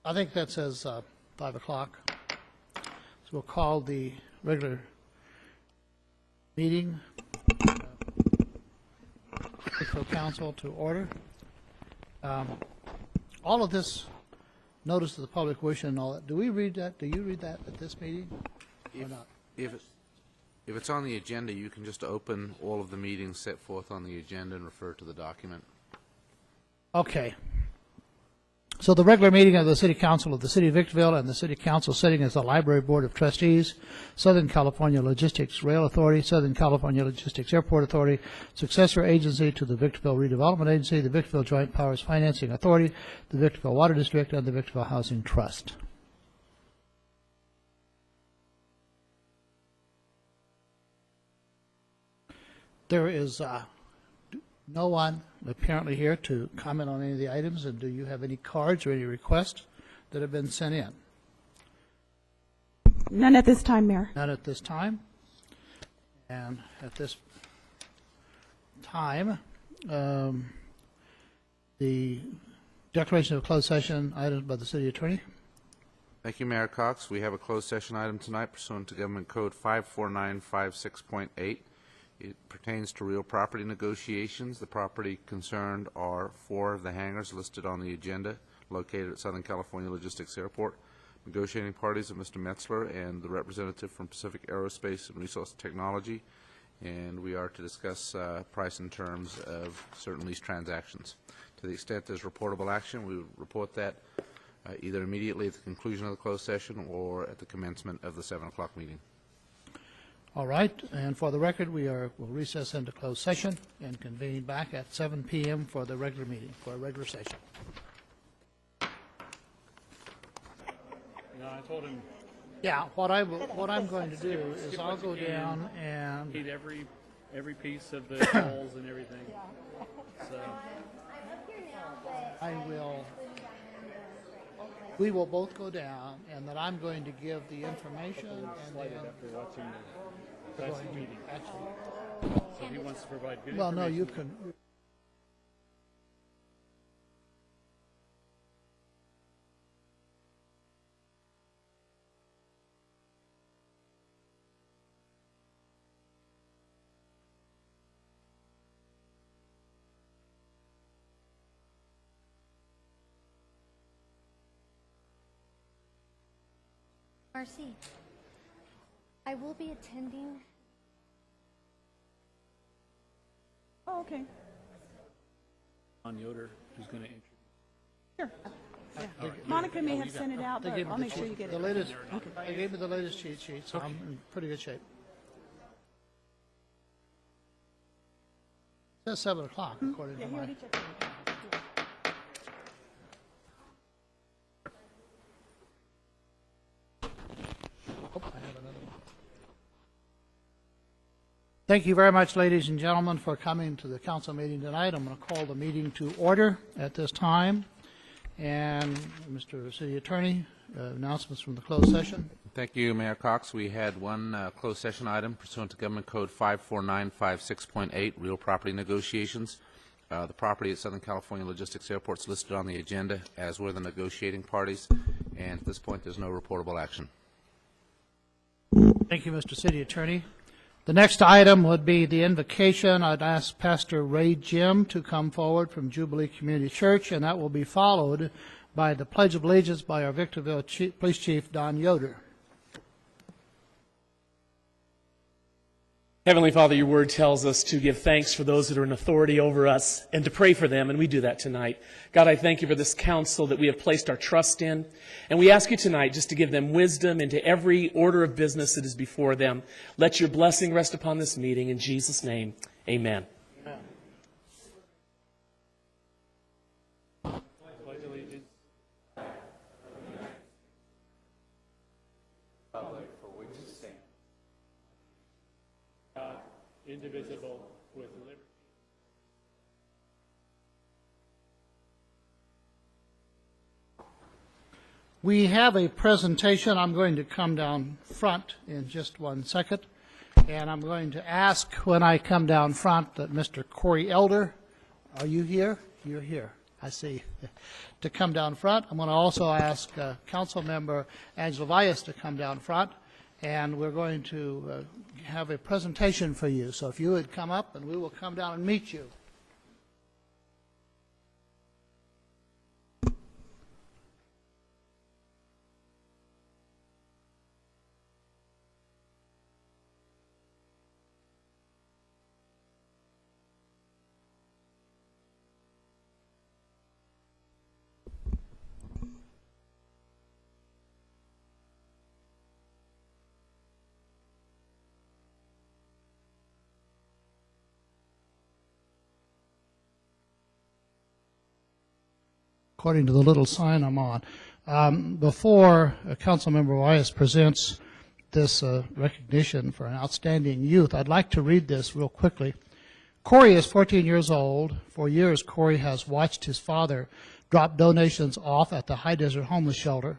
I think that says 5 o'clock. So we'll call the regular meeting for council to order. All of this notice of the public wish and all that, do we read that? Do you read that at this meeting or not? If it's on the agenda, you can just open all of the meetings set forth on the agenda and refer to the document. Okay. So the regular meeting of the City Council of the City of Victorville and the City Council sitting as the Library Board of Trustees, Southern California Logistics Rail Authority, Southern California Logistics Airport Authority, successor agency to the Victorville Redevelopment Agency, the Victorville Joint Powers Financing Authority, the Victorville Water District, and the Victorville Housing Trust. There is no one apparently here to comment on any of the items, and do you have any cards or any requests that have been sent in? None at this time, Mayor. None at this time. And at this time, the declaration of closed session items by the city attorney. Thank you, Mayor Cox. We have a closed session item tonight pursuant to Government Code 54956.8. It pertains to real property negotiations. The property concerned are 4 of the hangars listed on the agenda located at Southern California Logistics Airport. Negotiating parties are Mr. Metzler and the representative from Pacific Aerospace and Resource Technology, and we are to discuss price and terms of certain lease transactions. To the extent there's reportable action, we would report that either immediately at the conclusion of the closed session or at the commencement of the 7 o'clock meeting. All right, and for the record, will recess into closed session and convene back at 7 p.m. for the regular meeting, for a regular session. No, I told him Yeah, what I'm going to do is I'll go down and heat every piece of the holes and everything. So we will both go down, and then I'm going to give the information and slide then it after watching the going past to meeting. actually. So he wants to provide good Well, no, information. you can. Marcy, I will be attending. Oh, okay. On Yoder, who's going to introduce. Sure. Yeah. Monica may have sent it out, They but gave me I'll the make sure cheat- you get the it. latest. They gave me the latest cheat sheet, so I'm in pretty good shape. It says 7 o'clock, according Yeah, to he my. already checked it. Oh, I have another one. Thank you very much, ladies and gentlemen, for coming to the council meeting tonight. I'm going to call the meeting to order at this time. And Mr. City Attorney, announcements from the closed session. Thank you, Mayor Cox. We had one closed session item pursuant to Government Code 54956.8, real property negotiations. The property at Southern California Logistics Airport is listed on the agenda, as were the negotiating parties, and at this point, there's no reportable action. Thank you, Mr. City Attorney. The next item would be the invocation. I'd ask Pastor Ray Jim to come forward from Jubilee Community Church, and that will be followed by the Pledge of Allegiance by our Victorville Police Chief, Don Yoder. Heavenly Father, your word tells us to give thanks for those that are in authority over us and to pray for them, and we do that tonight. God, I thank you for this council that we have placed our trust in, and we ask you tonight just to give them wisdom into every order of business that is before them. Let your blessing rest upon this meeting. In Jesus' name, amen. Pledge allegiance. God, indivisible, with liberty. We have a presentation. I'm going to come down front in just 1 second. And I'm going to ask when I come down front that Mr. Corey Elder, are you here? You're here. I see, to come down front. I'm going to also ask Council Member Angela Valles to come down front, and we're going to have a presentation for you. So if you would come up, and we will come down and meet you. According to the little sign I'm on. Before Councilmember Wyas presents this recognition for an outstanding youth, I'd like to read this real quickly. Corey is 14 years old. For years, Corey has watched his father drop donations off at the High Desert Homeless Shelter.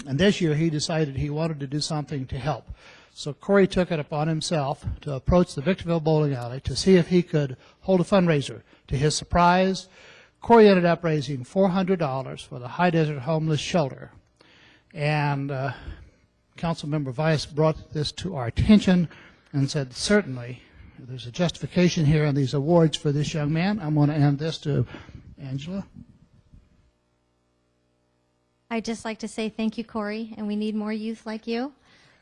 And this year, he decided he wanted to do something to help. So Corey took it upon himself to approach the Victorville Bowling Alley to see if he could hold a fundraiser. To his surprise, Corey ended up raising $400 for the High Desert Homeless Shelter. And Councilmember Vyas brought this to our attention and said, certainly, there's a justification here in these awards for this young man. I'm going to hand this to Angela. I'd just like to say thank you, Corey, and we need more youth like you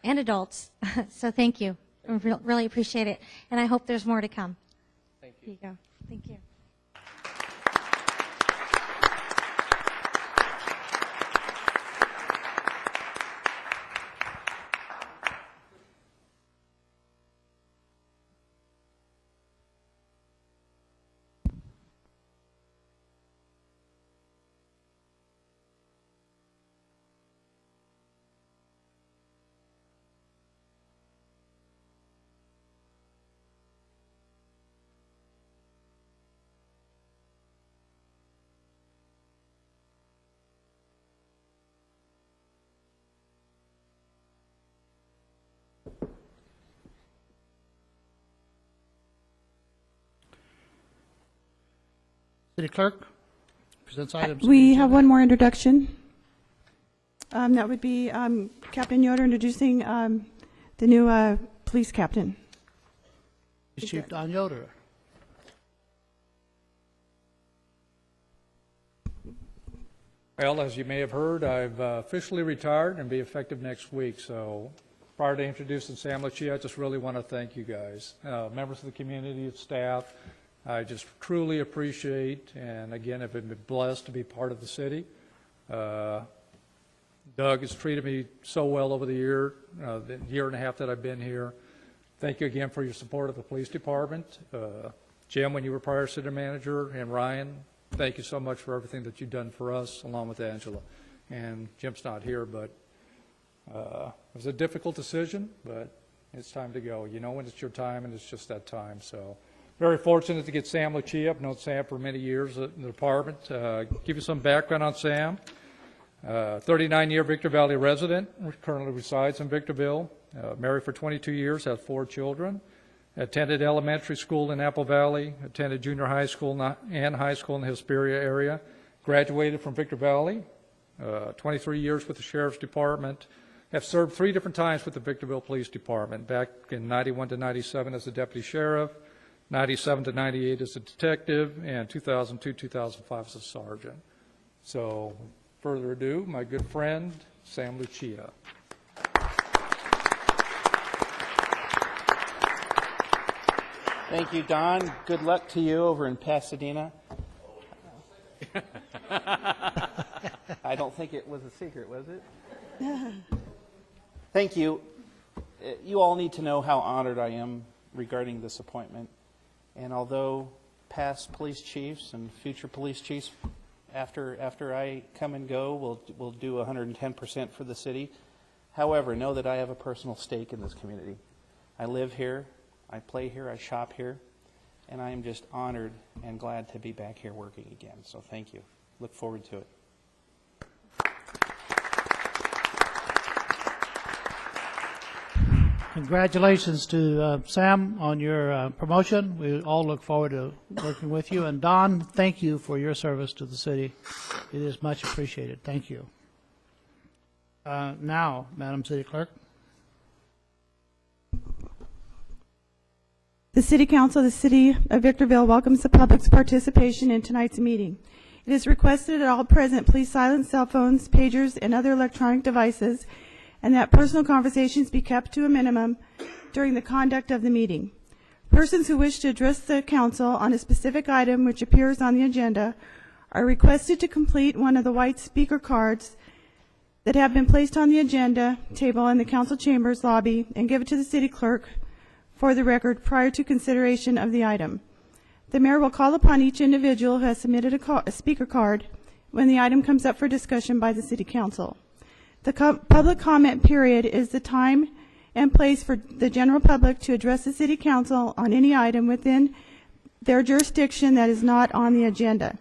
and adults. So thank you. I really appreciate it. And I hope there's more to come. Thank you. Here you go. Thank you. City Clerk presents items. on the We have agenda. one more introduction. That would be Captain Yoder introducing the new police captain. Chief Don Yoder. Well, as you may have heard, I've officially retired and be effective next week. So prior to introducing Sam Lucia, I just really want to thank you guys, members of the community, staff. I just truly appreciate, and again, have been blessed to be part of the city. Doug has treated me so well over the year and a half that I've been here. Thank you again for your support of the police department. Jim, when you were prior city manager, and Ryan, thank you so much for everything that you've done for us, along with Angela. And Jim's not here, but it was a difficult decision, but it's time to go. You know when it's your time, and it's just that time. So very fortunate to get Sam Lucia. I've known Sam for many years in the department. Give you some background on Sam. 39-year Victor Valley resident, currently resides in Victorville. Married for 22 years, has 4 children. Attended elementary school in Apple Valley, attended junior high school and high school in the Hesperia area. Graduated from Victor Valley, 23 years with the Sheriff's Department. Have served 3 different times with the Victorville Police Department, back in 91 to 97 as a deputy sheriff, 97 to 98 as a detective, and 2002, 2005 as a sergeant. So, further ado, my good friend, Sam Lucia. Thank you, Don. Good luck to you over in Pasadena. I don't think it was a secret, was it? Thank you. You all need to know how honored I am regarding this appointment. And although past police chiefs and future police chiefs, after I come and go, will do 110% for the city. However, know that I have a personal stake in this community. I live here, I play here, I shop here, and I am just honored and glad to be back here working again. So thank you. Look forward to it. Congratulations to Sam on your promotion. We all look forward to working with you. And Don, thank you for your service to the city. It is much appreciated. Thank you. Now, Madam City Clerk. The City Council of the City of Victorville welcomes the public's participation in tonight's meeting. It is requested that all present please silence cell phones, pagers, and other electronic devices, and that personal conversations be kept to a minimum during the conduct of the meeting. Persons who wish to address the council on a specific item which appears on the agenda are requested to complete one of the white speaker cards that have been placed on the agenda table in the council chambers lobby and give it to the city clerk for the record prior to consideration of the item. The mayor will call upon each individual who has submitted a speaker card when the item comes up for discussion by the city council. The public comment period is the time and place for the general public to address the city council on any item within their jurisdiction that is not on the agenda.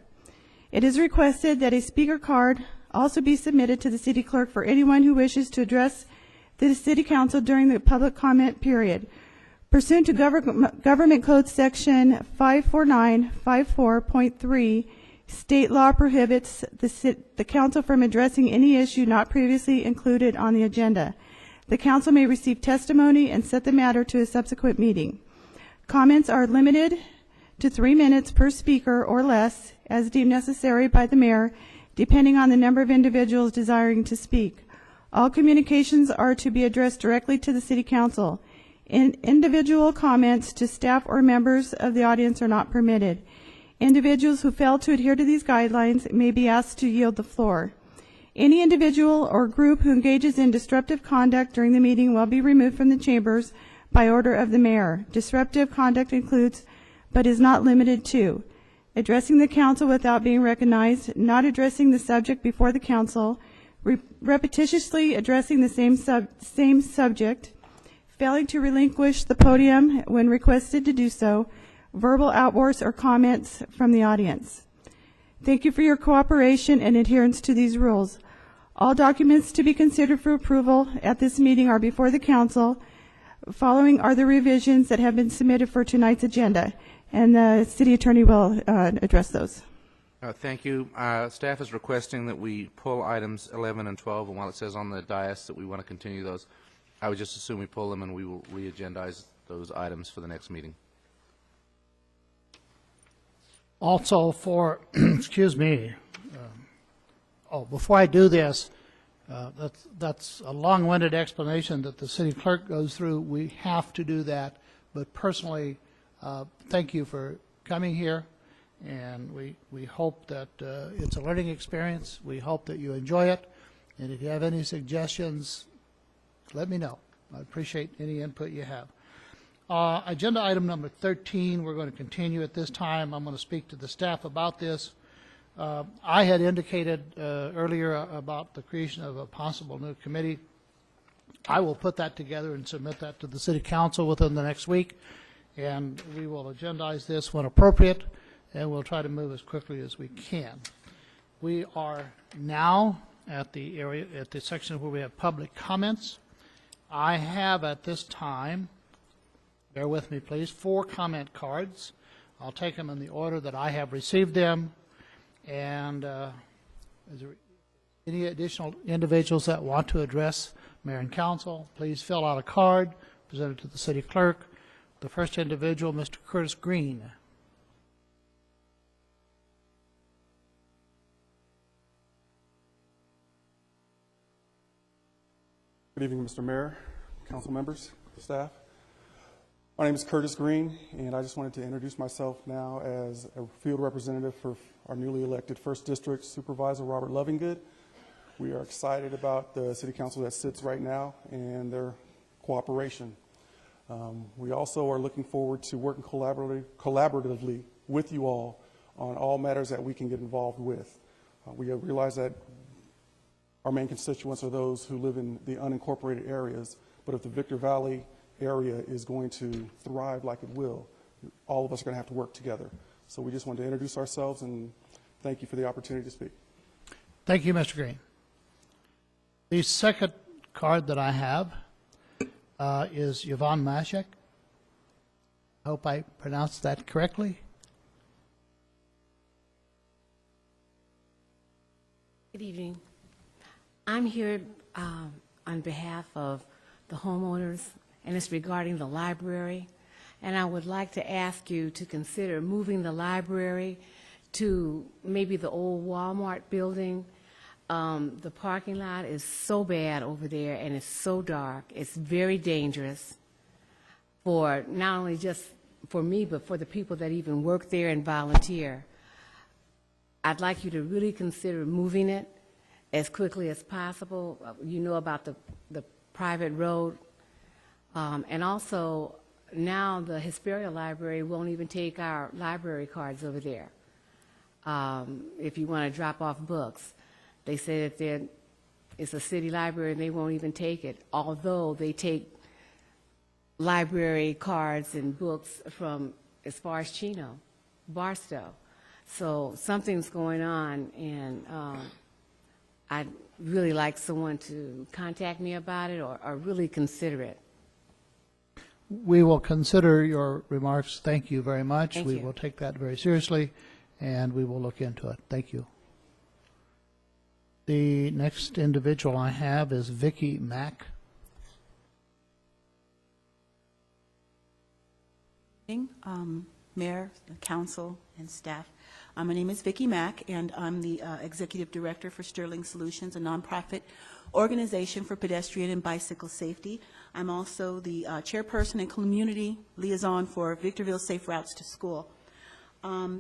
It is requested that a speaker card also be submitted to the city clerk for anyone who wishes to address the city council during the public comment period. Pursuant to Government Code Section 54954.3, state law prohibits the council from addressing any issue not previously included on the agenda. The council may receive testimony and set the matter to a subsequent meeting. Comments are limited to 3 minutes per speaker or less, as deemed necessary by the mayor, depending on the number of individuals desiring to speak. All communications are to be addressed directly to the city council. Individual comments to staff or members of the audience are not permitted. Individuals who fail to adhere to these guidelines may be asked to yield the floor. Any individual or group who engages in disruptive conduct during the meeting will be removed from the chambers by order of the mayor. Disruptive conduct includes, but is not limited to, addressing the council without being recognized, not addressing the subject before the council, repetitiously addressing the same subject, failing to relinquish the podium when requested to do so, verbal outbursts or comments from the audience. Thank you for your cooperation and adherence to these rules. All documents to be considered for approval at this meeting are before the council. Following are the revisions that have been submitted for tonight's agenda, and the city attorney will address those. Thank you. Staff is requesting that we pull items 11 and 12, and while it says on the dais that we want to continue those, I would just assume we pull them and we will re-agendize those items for the next meeting. Also for, excuse me, before I do this, that's a long-winded explanation that the city clerk goes through. We have to do that, but personally, thank you for coming here, and we hope that it's a learning experience. We hope that you enjoy it, and if you have any suggestions, let me know. I appreciate any input you have. Agenda item number 13, we're going to continue at this time. I'm going to speak to the staff about this. I had indicated earlier about the creation of a possible new committee. I will put that together and submit that to the city council within the next week, and we will agendize this when appropriate, and we'll try to move as quickly as we can. We are now at the area, at the section where we have public comments. I have at this time, bear with me please, 4 comment cards. I'll take them in the order that I have received them. And is there any additional individuals that want to address mayor and council? Please fill out a card, present it to the city clerk. The first individual, Mr. Curtis Green. Good evening, Mr. Mayor, council members, staff. My name is Curtis Green, and I just wanted to introduce myself now as a field representative for our newly elected 1st District Supervisor, Robert Lovingood. We are excited about the city council that sits right now and their cooperation. We also are looking forward to working collaboratively with you all on all matters that we can get involved with. We realize that our main constituents are those who live in the unincorporated areas, but if the Victor Valley area is going to thrive like it will, all of us are going to have to work together. So we just wanted to introduce ourselves and thank you for the opportunity to speak. Thank you, Mr. Green. The second card that I have is Yvonne Mashek. I hope I pronounced that correctly. Good evening. I'm here on behalf of the homeowners, and it's regarding the library. And I would like to ask you to consider moving the library to maybe the old Walmart building. The parking lot is so bad over there, and it's so dark. It's very dangerous for not only just for me, but for the people that even work there and volunteer. I'd like you to really consider moving it as quickly as possible. You know about the private road. And also, now the Hesperia Library won't even take our library cards over there if you want to drop off books. They say that it's a city library and they won't even take it, although they take library cards and books from as far as Chino, Barstow. So something's going on, and I'd really like someone to contact me about it or really consider it. We will consider your remarks. Thank you very much. Thank We you. will take that very seriously, and we will look into it. Thank you. The next individual I have is Vicki Mack. Mayor, council, and staff. My name is Vicki Mack, and I'm the Executive Director for Sterling Solutions, a nonprofit organization for pedestrian and bicycle safety. I'm also the chairperson and community liaison for Victorville Safe Routes to School.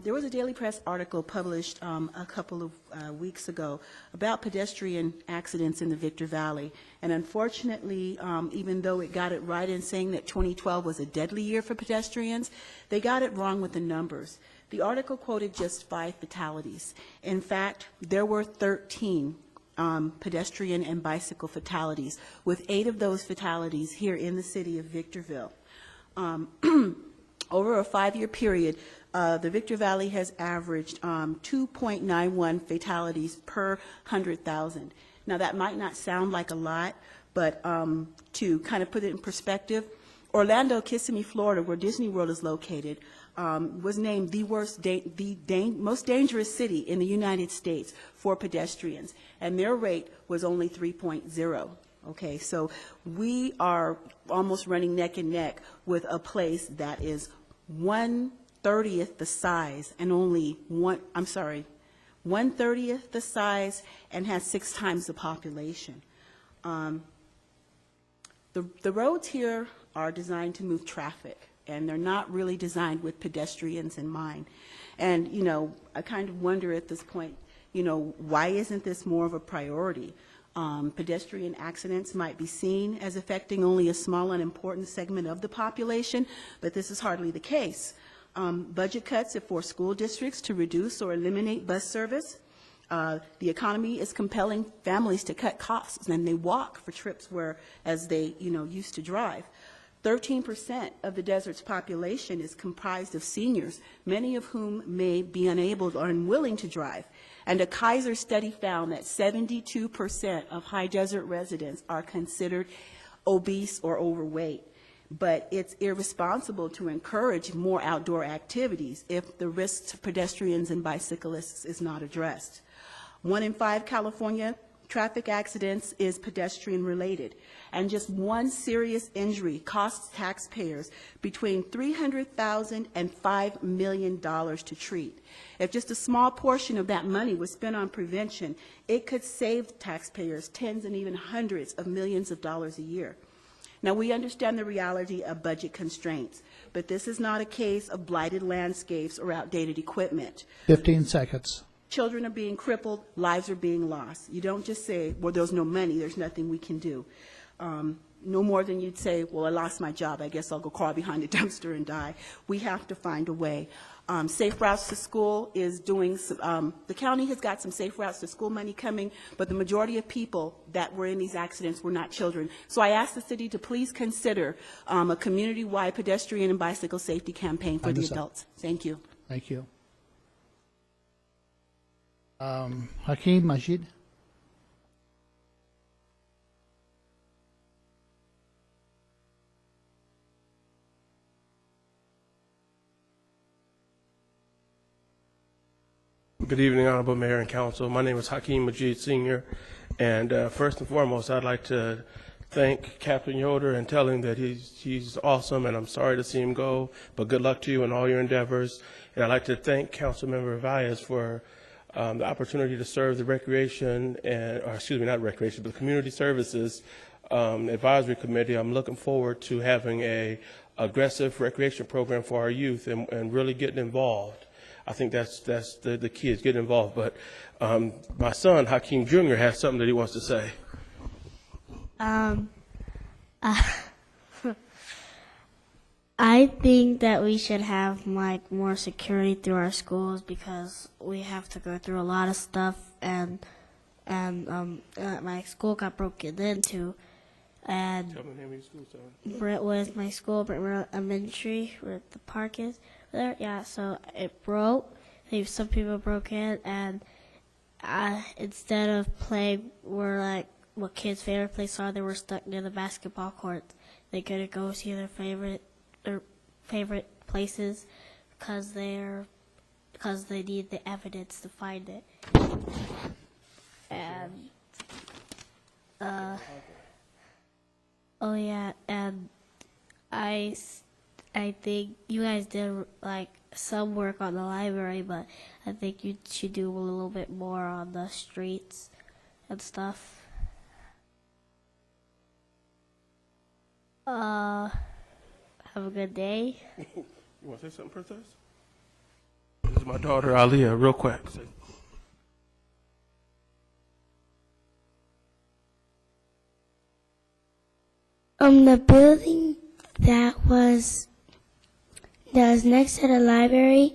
There was a Daily Press article published a couple of weeks ago about pedestrian accidents in the Victor Valley. And unfortunately, even though it got it right in saying that 2012 was a deadly year for pedestrians, they got it wrong with the numbers. The article quoted just 5 fatalities. In fact, there were 13 pedestrian and bicycle fatalities, with 8 of those fatalities here in the city of Victorville. Over a 5-year period, the Victor Valley has averaged 2.91 fatalities per 100,000. Now, that might not sound like a lot, but to kind of put it in perspective, Orlando, Kissimmee, Florida, where Disney World is located, was named the most dangerous city in the United States for pedestrians, and their rate was only 3.0. Okay, so we are almost running neck and neck with a place that is 1/30th the size and only 1/30th the size and has 6 times the population. The roads here are designed to move traffic, and they're not really designed with pedestrians in mind. And, you know, I kind of wonder at this point, you know, why isn't this more of a priority? Pedestrian accidents might be seen as affecting only a small and important segment of the population, but this is hardly the case. Budget cuts for school districts to reduce or eliminate bus service. The economy is compelling families to cut costs, and they walk for trips whereas they, you know, used to drive. 13% of the desert's population is comprised of seniors, many of whom may be unable or unwilling to drive. And a Kaiser study found that 72% of high desert residents are considered obese or overweight. But it's irresponsible to encourage more outdoor activities if the risks to pedestrians and bicyclists is not addressed. 1 in 5 California traffic accidents is pedestrian related, and just one serious injury costs taxpayers between $300,000 and $5 million to treat. If just a small portion of that money was spent on prevention, it could save taxpayers tens and even hundreds of millions of dollars a year. Now, we understand the reality of budget constraints, but this is not a case of blighted landscapes or outdated equipment. 15 seconds. Children are being crippled, lives are being lost. You don't just say, well, there's no money, there's nothing we can do. No more than you'd say, well, I lost my job, I guess I'll go crawl behind a dumpster and die. We have to find a way. Safe Routes to School is doing, the county has got some Safe Routes to School money coming, but the majority of people that were in these accidents were not children. So I asked the city to please consider a community-wide pedestrian and bicycle safety campaign for the adults. Thank you. Thank you. Hakeem Majid. Good evening, Honorable Mayor and Council. My name is Hakeem Majid Sr., and first and foremost, I'd like to thank Captain Yoder and tell him that he's awesome, and I'm sorry to see him go, but good luck to you in all your endeavors. And I'd like to thank Councilmember Valles for the opportunity to serve the Recreation, not Recreation, but Community Services Advisory Committee. I'm looking forward to having a aggressive recreation program for our youth and really getting involved. I think that's the key, is getting involved. But my son, Hakeem Jr., has something that he wants to say. I think that we should have like more security through our schools because we have to go through a lot of stuff, and my school got broken into, and Tell me the name of your school, son. Brentwood, my school, Brentwood Elementary, where the park is there. Yeah, so it broke. Some people broke in, and instead of playing where like what kids' favorite places are, they were stuck near the basketball courts. They couldn't go see their favorite places because they need the evidence to find it. And oh yeah, and I think you guys did like some work on the library, but I think you should do a little bit more on the streets and stuff. Have a good day. You want to say something, Princess? This is my daughter, Aliyah, real quick. The building that was next to the library,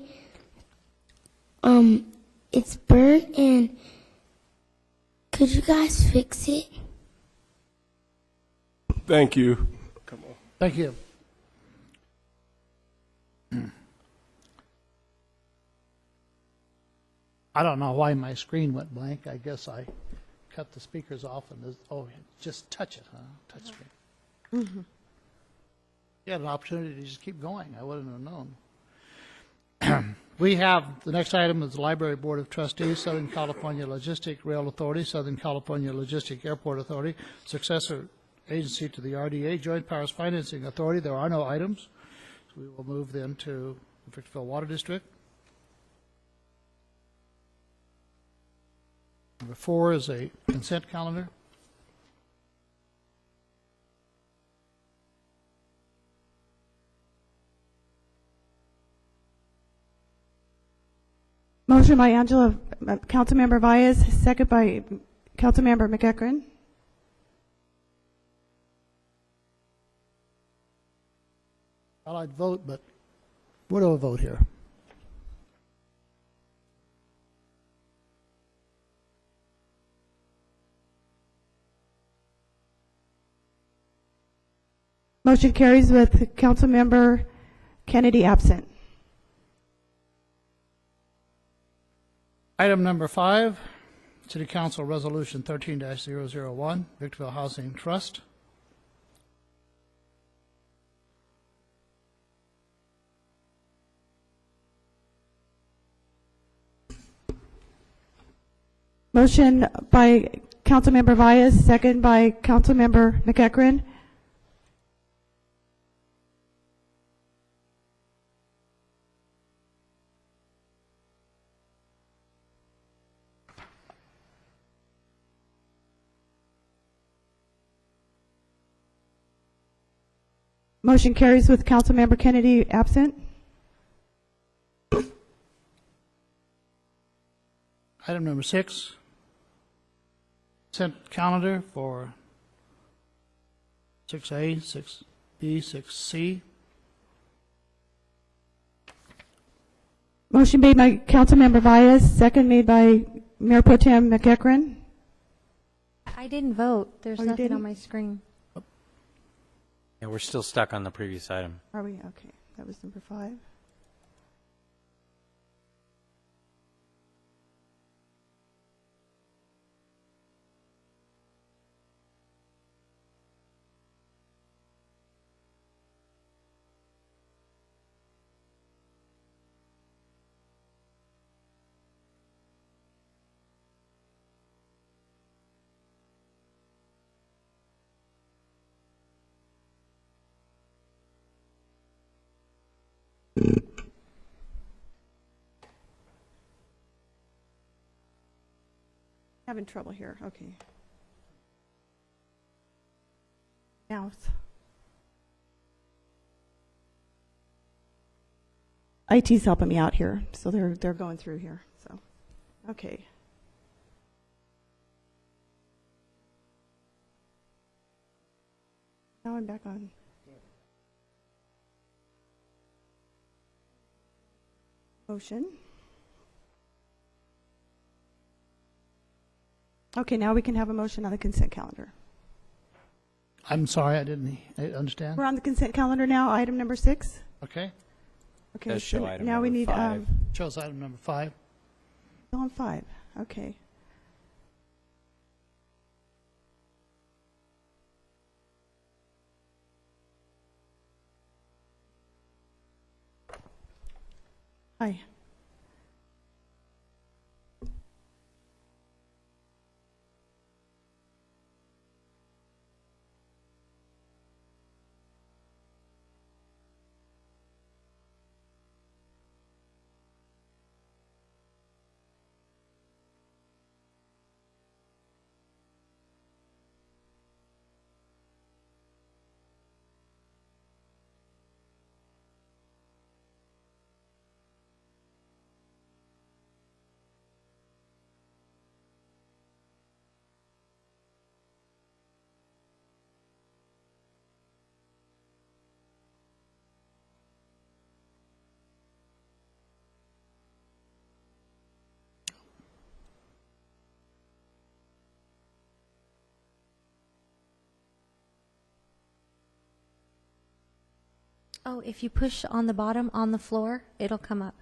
it's burnt, and could you guys fix it? Thank you. Come on. Thank you. I don't know why my screen went blank. I guess I cut the speakers off and just touch it, huh? Touch screen. Mm-hmm. You had an opportunity to just keep going. I wouldn't have known. We have, the next item is the Library Board of Trustees, Southern California Logistic Rail Authority, Southern California Logistic Airport Authority, successor agency to the RDA, Joint Powers Financing Authority. There are no items, so we will move then to the Victorville Water District. Number 4 is a consent calendar. Motion by Councilmember Valles, second by Councilmember McEachron. Well, I'd vote, but where do I vote here? Motion carries with Councilmember Kennedy absent. Item number 5, City Council Resolution 13-001, Victorville Housing Trust. Motion by Councilmember Valles, second by Councilmember McEachron. Motion carries with Councilmember Kennedy absent. Item number 6, consent calendar for 6A, 6B, 6C. Motion made by Councilmember Valles, second made by Mayor Pro Tem McEachron. I didn't vote. There's Oh, you nothing on didn't? my screen. Yeah, we're still stuck on the previous item. Are we? Okay, that was number 5. Having trouble here, okay. Now, IT's helping me out here, so they're going through here, so, okay. Now I'm back on. Motion. Okay, now we can have a motion on the consent calendar. I'm sorry, I didn't understand. We're on the consent calendar now, item number 6. Okay. Okay, Does show so item now we number need, 5. Shows item number 5. still on 5, okay. Hi. Oh, if you push on the bottom on the floor, it'll come up.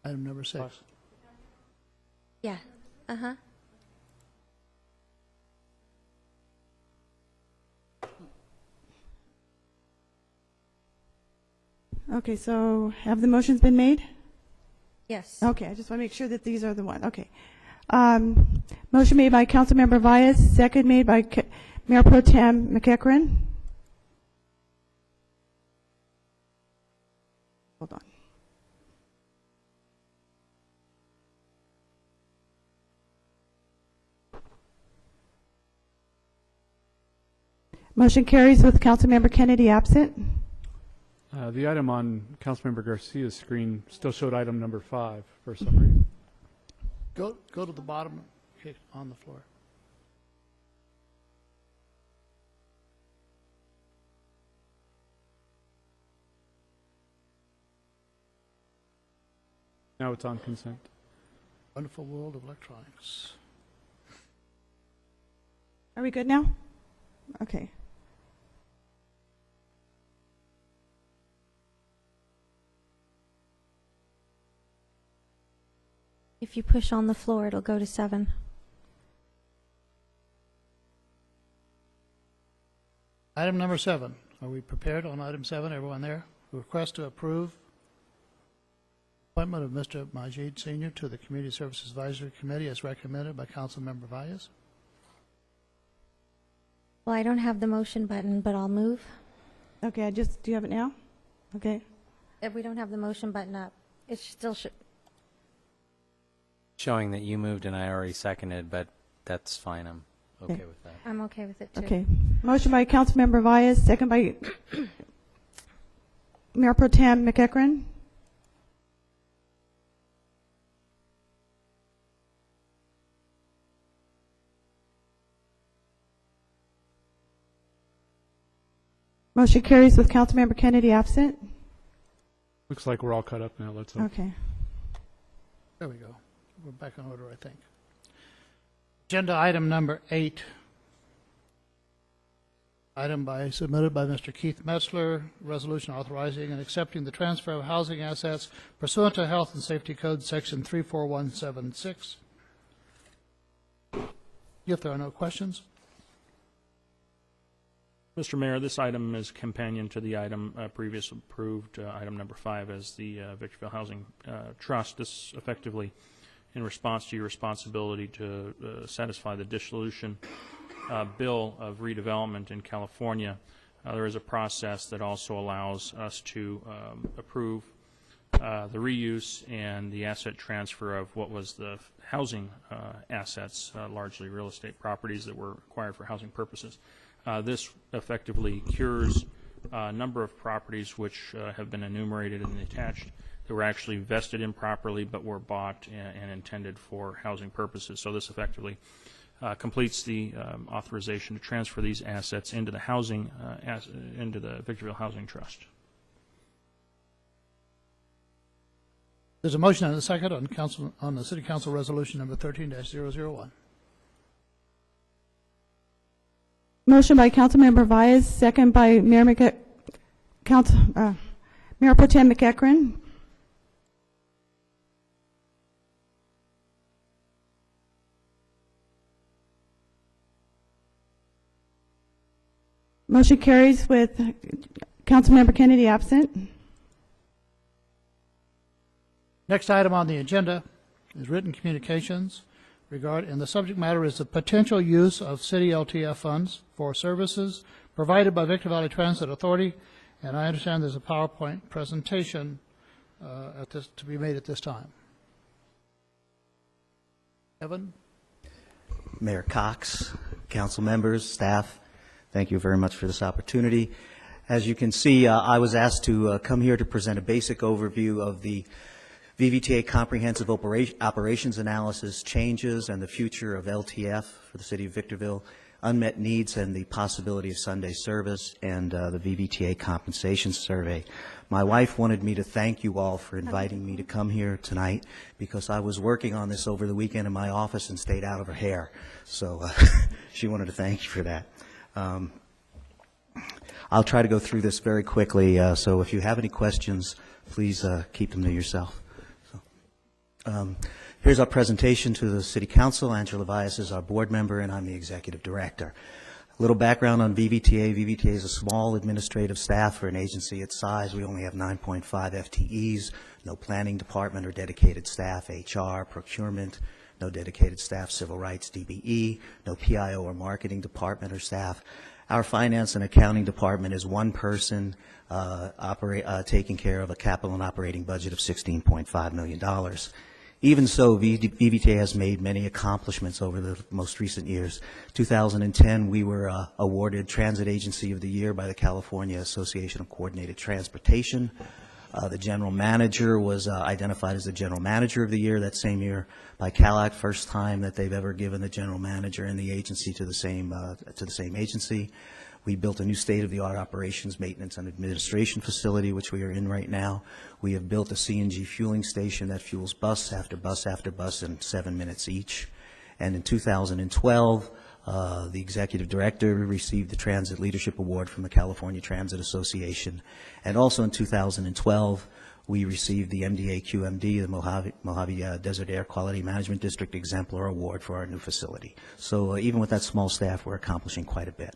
Item number 6. Yeah. Uh-huh. Okay, so have the motions been made? Yes. Okay, I just want to make sure that these are the ones. Okay. Motion made by Councilmember Vyas, second made by Mayor Pro Tem McEachran. Hold on. Motion carries with Councilmember Kennedy absent. The item on Councilmember Garcia's screen still showed item number 5 for some reason. Go to the bottom, okay, on the floor. Now it's on consent. Wonderful world of electronics. Are we good now? Okay. If you push on the floor, it'll go to 7. Item number 7. Are we prepared on item 7? Everyone there? Request to approve appointment of Mr. Majid Sr. to the Community Services Advisory Committee as recommended by Councilmember Vyas. Well, I don't have the motion button, but I'll move. Okay, do you have it now? Okay. If we don't have the motion button up, it still Showing that you moved and I already seconded, but that's fine. I'm okay with that. I'm okay with it too. Okay. Motion by Councilmember Vyas, second by Mayor Pro Tem McEachran. Motion carries with Councilmember Kennedy absent. Looks like we're all caught up now. Let's hope. Okay. There we go. We're back in order, I think. Agenda item number 8. Item submitted by Mr. Keith Metzler, resolution authorizing and accepting the transfer of housing assets pursuant to Health and Safety Code Section 34176. If there are no questions. Mr. Mayor, this item is companion to the item previously approved, item number 5, as the Victorville Housing Trust. This effectively in response to your responsibility to satisfy the dissolution bill of redevelopment in California. there is a process that also allows us to approve the reuse and the asset transfer of what was the housing assets, largely real estate properties that were acquired for housing purposes. This effectively cures a number of properties which have been enumerated and attached that were actually vested improperly but were bought and intended for housing purposes. So this effectively completes the authorization to transfer these assets into the housing, into the Victorville Housing Trust. There's a motion and a second on the City Council Resolution number 13-001. Motion by Councilmember Vyas, second by Mayor Pro Tem McEachran. Motion carries with Councilmember Kennedy absent. Next item on the agenda is written communications and the subject matter is the potential use of city LTF funds for services provided by Victor Valley Transit Authority, and I understand there's a PowerPoint presentation to be made at this time. Evan? Mayor Cox, council members, staff, thank you very much for this opportunity. As you can see, I was asked to come here to present a basic overview of the VVTA Comprehensive Operations Analysis changes and the future of LTF for the City of Victorville, unmet needs and the possibility of Sunday service, and the VVTA Compensation Survey. My wife wanted me to thank you all for inviting me to come here tonight because I was working on this over the weekend in my office and stayed out of her hair. So she wanted to thank you for that. I'll try to go through this very quickly, so if you have any questions, please keep them to yourself. Here's our presentation to the City Council. Angela Vyas is our board member, and I'm the Executive Director. A little background on VVTA. VVTA is a small administrative staff for an agency its size. We only have 9.5 FTEs, no planning department or dedicated staff, HR, procurement, no dedicated staff, civil rights, DBE, no PIO or marketing department or staff. Our finance and accounting department is one person taking care of a capital and operating budget of $16.5 million. Even so, VVTA has made many accomplishments over the most recent years. 2010, we were awarded Transit Agency of the Year by the California Association of Coordinated Transportation. The general manager was identified as the general manager of the year that same year by CALAC, first time that they've ever given the general manager and the agency to the same agency. We built a new state-of-the-art operations, maintenance, and administration facility, which we are in right now. We have built a CNG fueling station that fuels bus after bus after bus in 7 minutes each. And in 2012, the executive director received the Transit Leadership Award from the California Transit Association. And also in 2012, we received the MDA-QMD, the Mojave Desert Air Quality Management District Exemplar Award for our new facility. So even with that small staff, we're accomplishing quite a bit.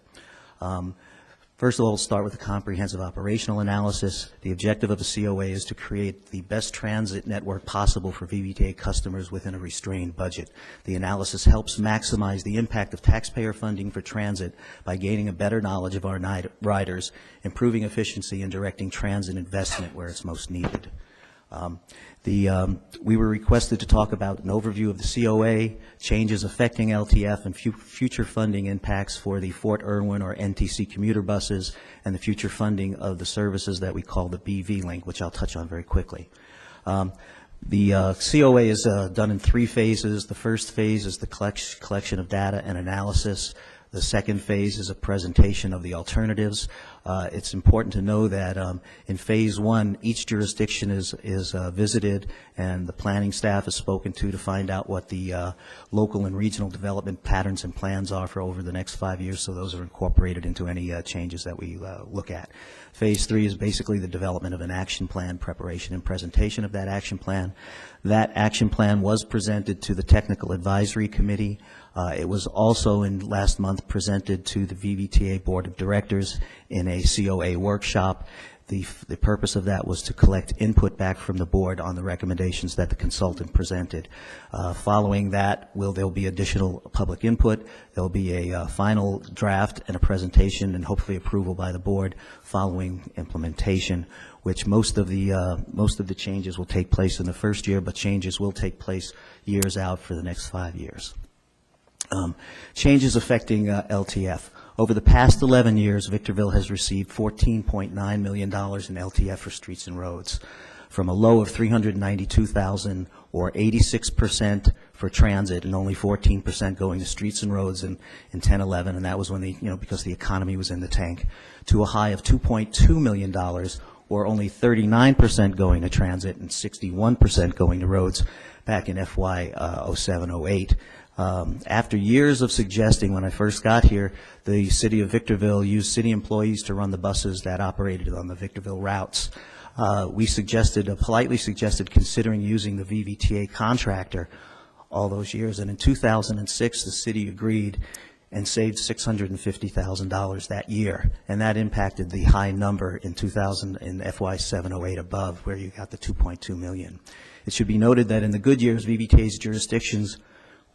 First of all, we'll start with the comprehensive operational analysis. The objective of the COA is to create the best transit network possible for VVTA customers within a restrained budget. The analysis helps maximize the impact of taxpayer funding for transit by gaining a better knowledge of our riders, improving efficiency, and directing transit investment where it's most needed. We were requested to talk about an overview of the COA, changes affecting LTF, and future funding impacts for the Fort Irwin or NTC commuter buses, and the future funding of the services that we call the BV Link, which I'll touch on very quickly. The COA is done in 3 phases. The first phase is the collection of data and analysis. The second phase is a presentation of the alternatives. It's important to know that in phase 1, each jurisdiction is visited, and the planning staff is spoken to find out what the local and regional development patterns and plans are for over the next 5 years, so those are incorporated into any changes that we look at. Phase 3 is basically the development of an action plan, preparation and presentation of that action plan. That action plan was presented to the Technical Advisory Committee. It was also last month presented to the VVTA Board of Directors in a COA workshop. The purpose of that was to collect input back from the board on the recommendations that the consultant presented. Following that, there'll be additional public input. There'll be a final draft and a presentation and hopefully approval by the board following implementation, which most of the changes will take place in the first year, but changes will take place years out for the next 5 years. Changes affecting LTF. Over the past 11 years, Victorville has received $14.9 million in LTF for streets and roads, from a low of $392,000, or 86% for transit, and only 14% going to streets and roads in 10-11, and that was when because the economy was in the tank, to a high of $2.2 million, or only 39% going to transit and 61% going to roads back in FY 07-08. After years of suggesting, when I first got here, the city of Victorville used city employees to run the buses that operated on the Victorville routes. We politely suggested considering using the VVTA contractor all those years, and in 2006 the city agreed and saved $650,000 that year, and that impacted the high number in FY 07-08 above, where you got the $2.2 million. It should be noted that in the good years, VVTA's jurisdictions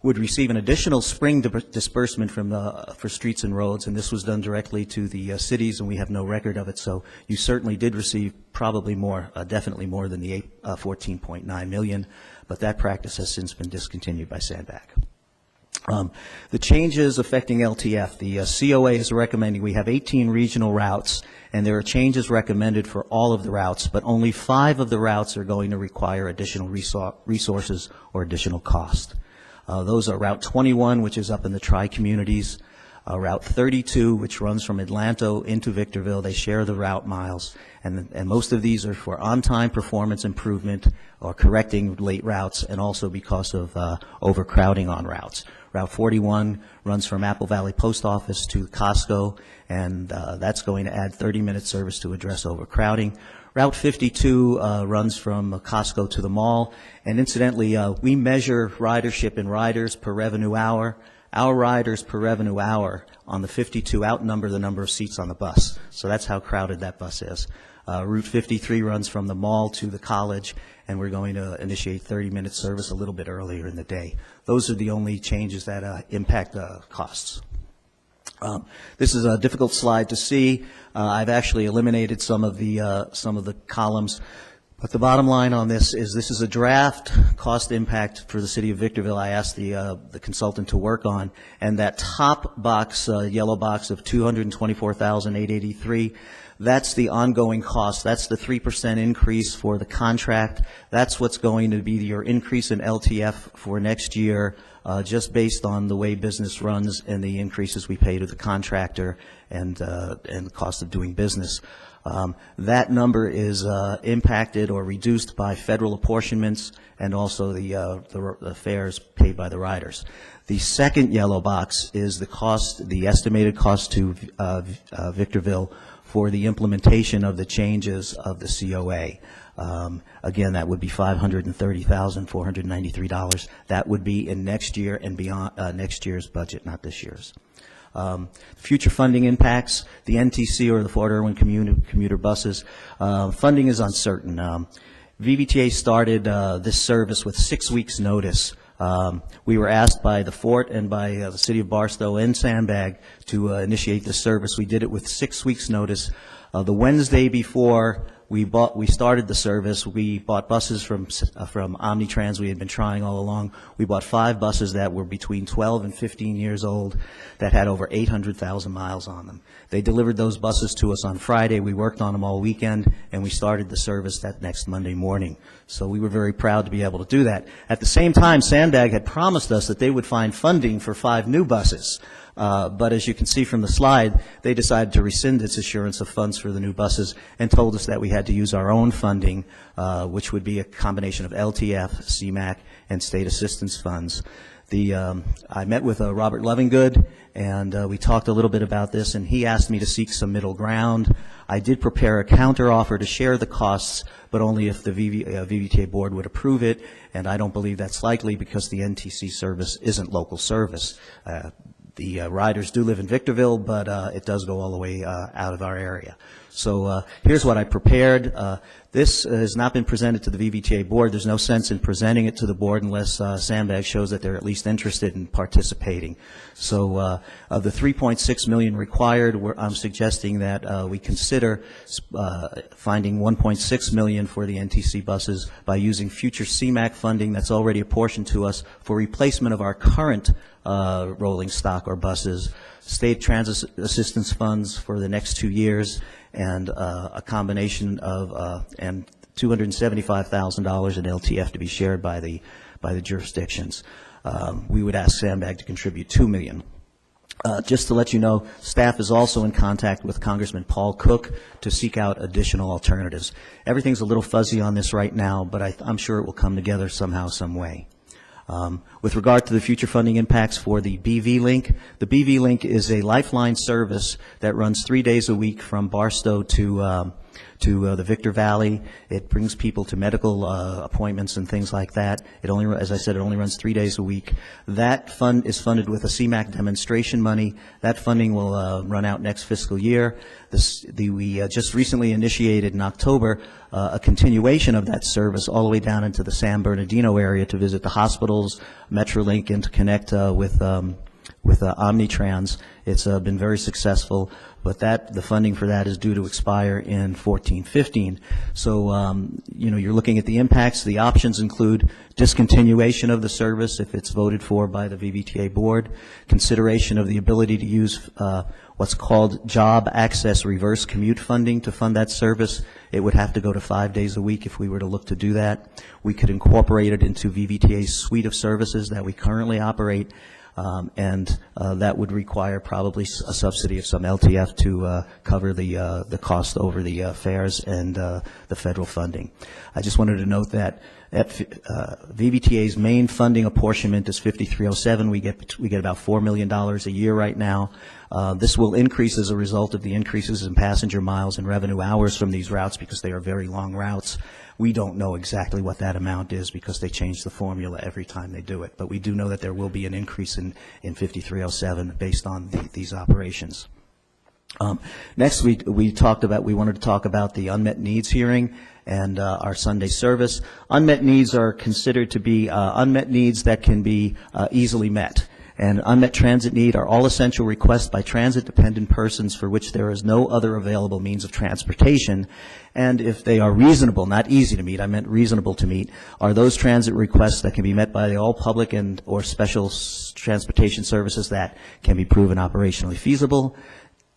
would receive an additional spring disbursement for streets and roads, and this was done directly to the cities, and we have no record of it, so you certainly did receive probably more, definitely more than the $14.9 million, but that practice has since been discontinued by Sandbag. The changes affecting LTF, the COA is recommending we have 18 regional routes, and there are changes recommended for all of the routes, but only 5 of the routes are going to require additional resources or additional cost. Those are Route 21, which is up in the Tri-Communities, Route 32, which runs from Atlanto into Victorville. They share the route miles, and most of these are for on-time performance improvement or correcting late routes, and also because of overcrowding on routes. Route 41 runs from Apple Valley Post Office to Costco, and that's going to add 30-minute service to address overcrowding. Route 52 runs from Costco to the mall, and incidentally, we measure ridership in riders per revenue hour. Our riders per revenue hour on the 52 outnumber the number of seats on the bus, so that's how crowded that bus is. Route 53 runs from the mall to the college, and we're going to initiate 30-minute service a little bit earlier in the day. Those are the only changes that impact costs. This is a difficult slide to see. I've actually eliminated some of the columns, but the bottom line on this is a draft cost impact for the city of Victorville. I asked the consultant to work on, and that top box, yellow box of $224,883. That's the ongoing cost. That's the 3% increase for the contract. That's what's going to be your increase in LTF for next year, just based on the way business runs and the increases we pay to the contractor and the cost of doing business. That number is impacted or reduced by federal apportionments and also the fares paid by the riders. The second yellow box is the estimated cost to Victorville for the implementation of the changes of the COA. Again, that would be $530,493. That would be in next year and beyond next year's budget, not this year's. Future funding impacts, the NTC or the Fort Irwin commuter buses, funding is uncertain. VVTA started this service with 6 weeks' notice. We were asked by the Fort and by the City of Barstow and Sandbag to initiate this service. We did it with 6 weeks' notice. The Wednesday before we started the service, we bought buses from Omnitrans. We had been trying all along. We bought 5 buses that were between 12 and 15 years old that had over 800,000 miles on them. They delivered those buses to us on Friday. We worked on them all weekend, and we started the service that next Monday morning. So we were very proud to be able to do that. At the same time, Sandbag had promised us that they would find funding for 5 new buses. But as you can see from the slide, they decided to rescind its assurance of funds for the new buses and told us that we had to use our own funding, which would be a combination of LTF, CMAQ, and state assistance funds. I met with Robert Lovingood, and we talked a little bit about this, and he asked me to seek some middle ground. I did prepare a counteroffer to share the costs, but only if the VVTA board would approve it, and I don't believe that's likely because the NTC service isn't local service. the riders do live in Victorville, but it does go all the way out of our area. So here's what I prepared. This has not been presented to the VVTA board. There's no sense in presenting it to the board unless Sandbag shows that they're at least interested in participating. So of the $3.6 million required, I'm suggesting that we consider finding $1.6 million for the NTC buses by using future CMAQ funding that's already apportioned to us for replacement of our current rolling stock or buses, state transit assistance funds for the next 2 years, and a combination of and $275,000 in LTF to be shared by the jurisdictions. We would ask Sandbag to contribute $2 million. Just to let you know, staff is also in contact with Congressman Paul Cook to seek out additional alternatives. Everything's a little fuzzy on this right now, but I'm sure it will come together somehow, some way. With regard to the future funding impacts for the BV Link, the BV Link is a lifeline service that runs 3 days a week from Barstow to the Victor Valley. It brings people to medical appointments and things like that. It only, as I said, it only runs 3 days a week. That fund is funded with a CMAQ demonstration money. That funding will run out next fiscal year. We just recently initiated in October a continuation of that service all the way down into the San Bernardino area to visit the hospitals, Metrolink, and to connect with Omnitrans. It's been very successful, but the funding for that is due to expire in 14-15. So, you're looking at the impacts. The options include discontinuation of the service if it's voted for by the VVTA board, consideration of the ability to use what's called job access reverse commute funding to fund that service. It would have to go to 5 days a week if we were to look to do that. We could incorporate it into VVTA's suite of services that we currently operate, and that would require probably a subsidy of some LTF to cover the cost over the fares and the federal funding. I just wanted to note that VVTA's main funding apportionment is 5307. We get about $4 million a year right now. This will increase as a result of the increases in passenger miles and revenue hours from these routes because they are very long routes. We don't know exactly what that amount is because they change the formula every time they do it. But we do know that there will be an increase in 5307 based on these operations. Next, we wanted to talk about the unmet needs hearing and our Sunday service. Unmet needs are considered to be unmet needs that can be easily met. And unmet transit need are all essential requests by transit-dependent persons for which there is no other available means of transportation. And if they are reasonable, not easy to meet, I meant reasonable to meet, are those transit requests that can be met by all public and or special transportation services that can be proven operationally feasible,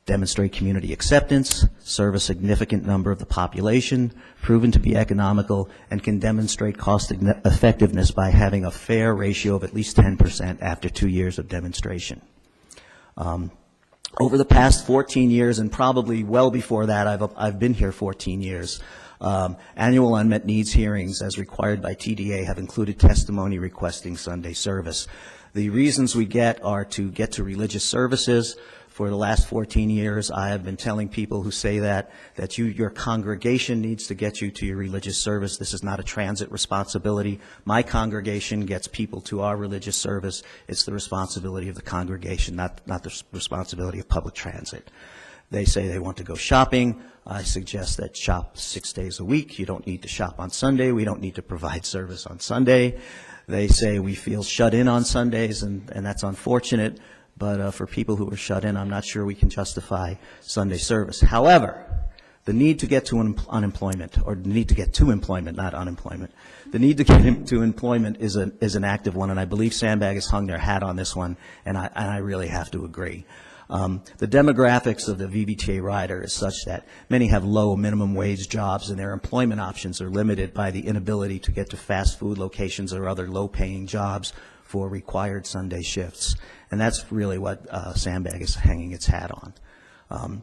demonstrate community acceptance, serve a significant number of the population, proven to be economical, and can demonstrate cost effectiveness by having a fare ratio of at least 10% after 2 years of demonstration. Over the past 14 years, and probably well before that, I've been here 14 years, annual unmet needs hearings as required by TDA have included testimony requesting Sunday service. The reasons we get are to get to religious services. For the last 14 years, I have been telling people who say that your congregation needs to get you to your religious service. This is not a transit responsibility. My congregation gets people to our religious service. It's the responsibility of the congregation, not the responsibility of public transit. They say they want to go shopping. I suggest that shop 6 days a week. You don't need to shop on Sunday. We don't need to provide service on Sunday. They say we feel shut in on Sundays, and that's unfortunate. But for people who are shut in, I'm not sure we can justify Sunday service. However, the need to get to unemployment, or the need to get to employment, not unemployment, the need to get to employment is an active one, and I believe Sandbag has hung their hat on this one, and I really have to agree. The demographics of the VVTA rider is such that many have low minimum wage jobs, and their employment options are limited by the inability to get to fast food locations or other low-paying jobs for required Sunday shifts. And that's really what Sandbag is hanging its hat on.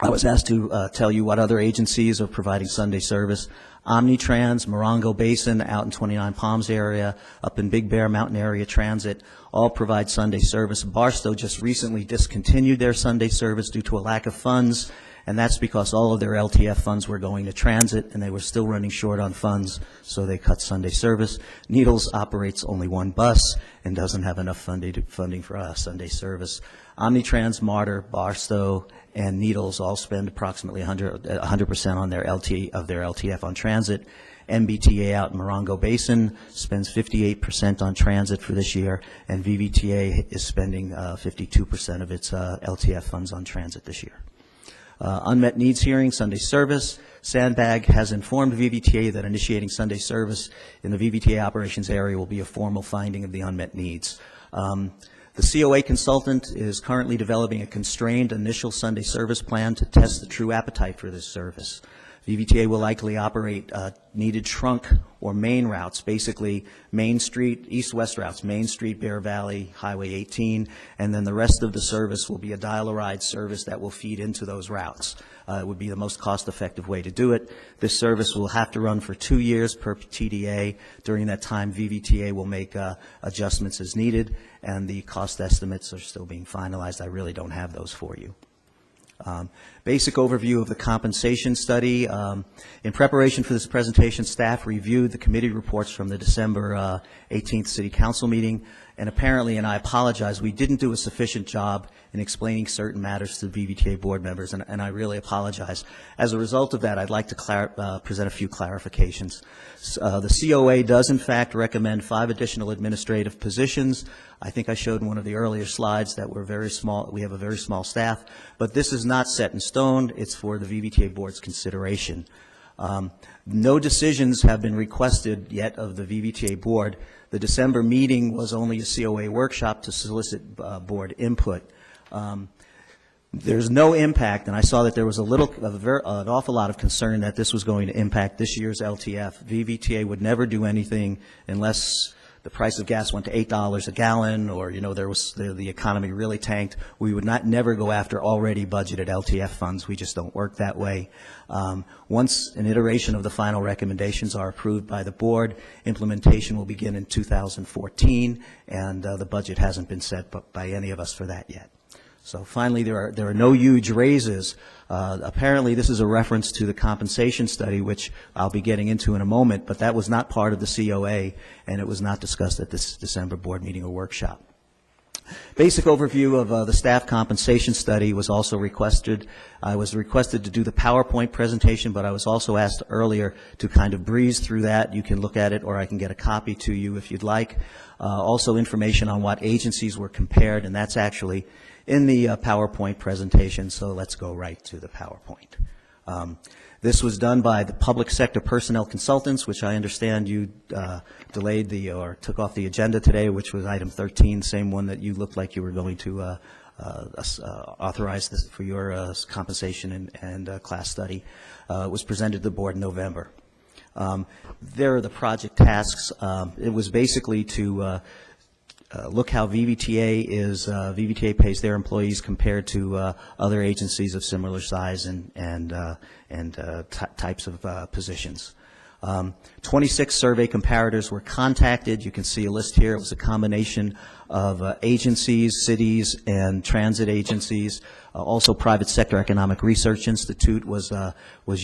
I was asked to tell you what other agencies are providing Sunday service. Omnitrans, Morongo Basin, out in 29 Palms area, up in Big Bear Mountain Area Transit, all provide Sunday service. Barstow just recently discontinued their Sunday service due to a lack of funds, and that's because all of their LTF funds were going to transit, and they were still running short on funds, so they cut Sunday service. Needles operates only one bus and doesn't have enough funding for Sunday service. Omnitrans, Martyr, Barstow, and Needles all spend approximately 100% on their LTF on transit. MBTA out in Morongo Basin spends 58% on transit for this year, and VVTA is spending 52% of its LTF funds on transit this year. Unmet needs hearing, Sunday service. Sandbag has informed VVTA that initiating Sunday service in the VVTA operations area will be a formal finding of the unmet needs. The COA consultant is currently developing a constrained initial Sunday service plan to test the true appetite for this service. VVTA will likely operate needed trunk or main routes, basically Main Street, east-west routes, Main Street, Bear Valley, Highway 18, and then the rest of the service will be a dial-a-ride service that will feed into those routes. It would be the most cost-effective way to do it. This service will have to run for 2 years per TDA. During that time, VVTA will make adjustments as needed, and the cost estimates are still being finalized. I really don't have those for you. Basic overview of the compensation study. In preparation for this presentation, staff reviewed the committee reports from the December 18th City Council meeting, and apparently, and I apologize, we didn't do a sufficient job in explaining certain matters to the VVTA board members, and I really apologize. As a result of that, I'd like to present a few clarifications. The COA does, in fact, recommend 5 additional administrative positions. I think I showed in one of the earlier slides that we're very small. We have a very small staff, but this is not set in stone. It's for the VVTA board's consideration. No decisions have been requested yet of the VVTA board. The December meeting was only a COA workshop to solicit board input. There's no impact, and I saw that there was an awful lot of concern that this was going to impact this year's LTF. VVTA would never do anything unless the price of gas went to $8 a gallon, or the economy really tanked. We would never go after already budgeted LTF funds. We just don't work that way. Once an iteration of the final recommendations are approved by the board, implementation will begin in 2014, and the budget hasn't been set by any of us for that yet. So finally, there are no huge raises. Apparently, this is a reference to the compensation study, which I'll be getting into in a moment, but that was not part of the COA, and it was not discussed at this December board meeting or workshop. Basic overview of the staff compensation study was also requested. I was requested to do the PowerPoint presentation, but I was also asked earlier to kind of breeze through that. You can look at it, or I can get a copy to you if you'd like. Also information on what agencies were compared, and that's actually in the PowerPoint presentation, so let's go right to the PowerPoint. This was done by the public sector personnel consultants, which I understand you delayed or took off the agenda today, which was item 13, same one that you looked like you were going to authorize this for your compensation and class study. It was presented to the board in November. There are the project tasks. It was basically to look how VVTA pays their employees compared to other agencies of similar size and types of positions. 26 survey comparators were contacted. You can see a list here. It was a combination of agencies, cities, and transit agencies. Also, Private Sector Economic Research Institute was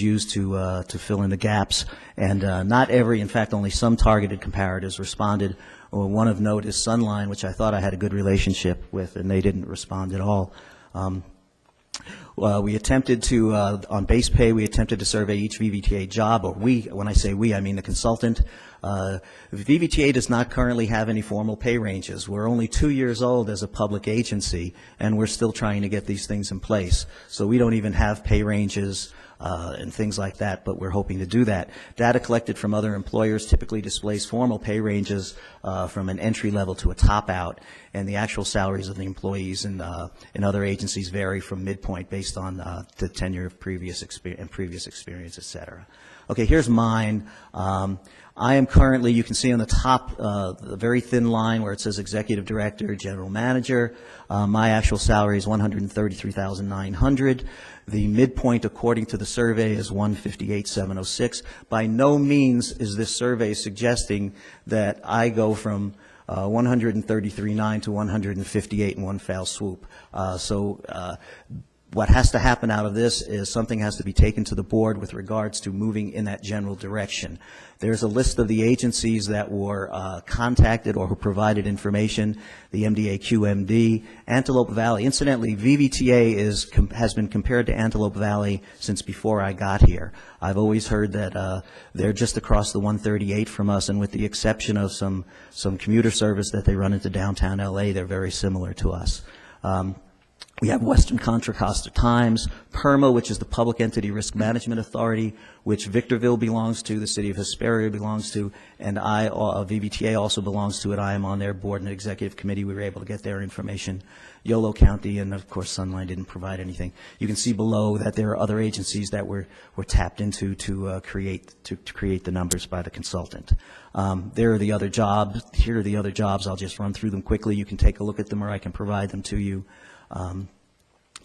used to fill in the gaps. And not every, in fact, only some targeted comparators responded. One of note is Sunline, which I thought I had a good relationship with, and they didn't respond at all. We attempted to, on base pay, we attempted to survey each VVTA job, or we, when I say we, I mean the consultant. VVTA does not currently have any formal pay ranges. We're only 2 years old as a public agency, and we're still trying to get these things in place. So we don't even have pay ranges and things like that, but we're hoping to do that. Data collected from other employers typically displays formal pay ranges from an entry level to a top out, and the actual salaries of the employees in other agencies vary from midpoint based on the tenure of previous experience, et cetera. Okay, here's mine. I am currently, you can see on the top, the very thin line where it says Executive Director, General Manager. My actual salary is $133,900. The midpoint, according to the survey, is $158,706. By no means is this survey suggesting that I go from $133,900 to $158,000 in one foul swoop. what has to happen out of this is something has to be taken to the board with regards to moving in that general direction. There's a list of the agencies that were contacted or who provided information, the MDA QMD, Antelope Valley. Incidentally, VVTA has been compared to Antelope Valley since before I got here. I've always heard that they're just across the 138 from us, and with the exception of some commuter service that they run into downtown LA, they're very similar to us. We have Western Contra Costa Times, PERMA, which is the Public Entity Risk Management Authority, which Victorville belongs to, the city of Hesperia belongs to, and VVTA also belongs to it. I am on their board and executive committee. We were able to get their information. Yolo County, and of course Sunline didn't provide anything. You can see below that there are other agencies that were tapped into to create the numbers by the consultant. There are the other jobs. Here are the other jobs. I'll just run through them quickly. You can take a look at them, or I can provide them to you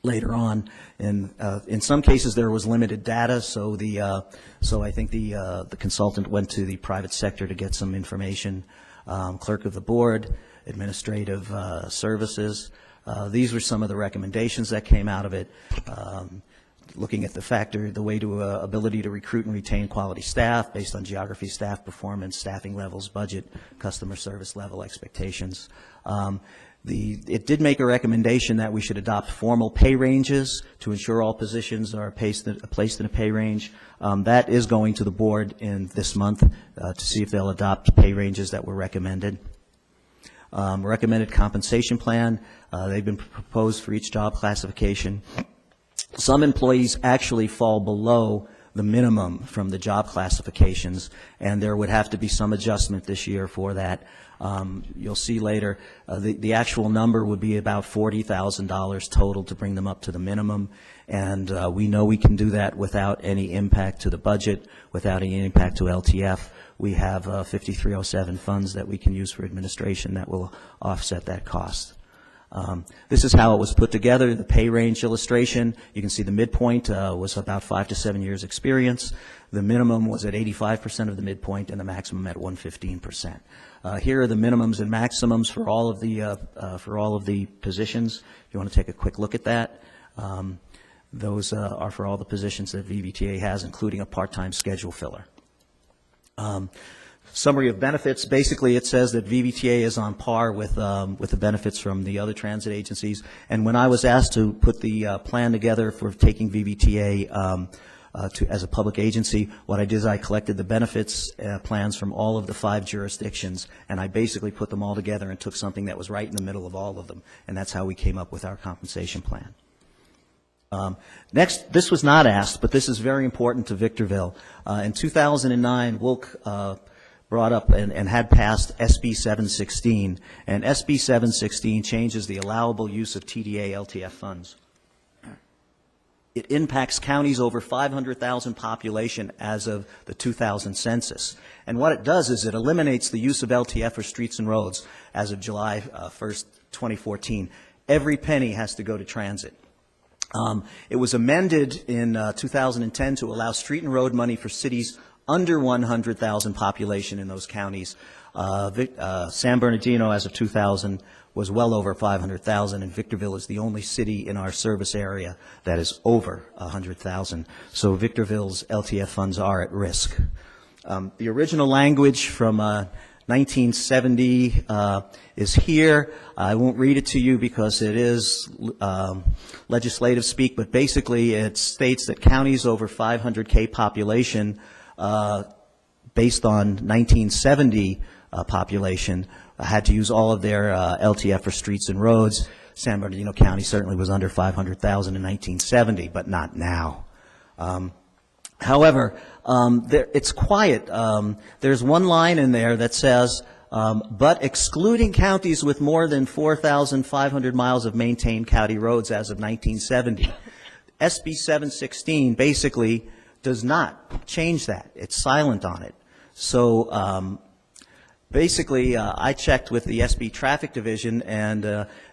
later on. In some cases there was limited data, so I think the consultant went to the private sector to get some information. Clerk of the board, administrative services. These were some of the recommendations that came out of it. Looking at the way to ability to recruit and retain quality staff based on geography, staff performance, staffing levels, budget, customer service level expectations. It did make a recommendation that we should adopt formal pay ranges to ensure all positions are placed in a pay range. That is going to the board in this month to see if they'll adopt pay ranges that were recommended. Recommended compensation plan. They've been proposed for each job classification. Some employees actually fall below the minimum from the job classifications, and there would have to be some adjustment this year for that. You'll see later the actual number would be about $40,000 total to bring them up to the minimum, and we know we can do that without any impact to the budget, without any impact to LTF. We have 5307 funds that we can use for administration that will offset that cost. This is how it was put together, the pay range illustration. You can see the midpoint was about 5 to 7 years experience. The minimum was at 85% of the midpoint and the maximum at 115%. Here are the minimums and maximums for all of the positions. If you want to take a quick look at that, those are for all the positions that VVTA has, including a part-time schedule filler. Summary of benefits. Basically, it says that VVTA is on par with the benefits from the other transit agencies. And when I was asked to put the plan together for taking VVTA as a public agency, what I did is I collected the benefits plans from all of the 5 jurisdictions, and I basically put them all together and took something that was right in the middle of all of them, and that's how we came up with our compensation plan. Next, this was not asked, but this is very important to Victorville. In 2009, WILC brought up and had passed SB 716, and SB 716 changes the allowable use of TDA LTF funds. It impacts counties over 500,000 population as of the 2000 census. And what it does is it eliminates the use of LTF for streets and roads as of July 1st, 2014. Every penny has to go to transit. It was amended in 2010 to allow street and road money for cities under 100,000 population in those counties. San Bernardino, as of 2000, was well over 500,000, and Victorville is the only city in our service area that is over 100,000. So Victorville's LTF funds are at risk. The original language from 1970 is here. I won't read it to you because it is legislative speak, but basically it states that counties over 500K population, based on 1970 population, had to use all of their LTF for streets and roads. San Bernardino County certainly was under 500,000 in 1970, but not now. However, it's quiet. There's one line in there that says, but excluding counties with more than 4,500 miles of maintained county roads as of 1970. SB 716 basically does not change that. It's silent on it. So basically, I checked with the SB Traffic Division, and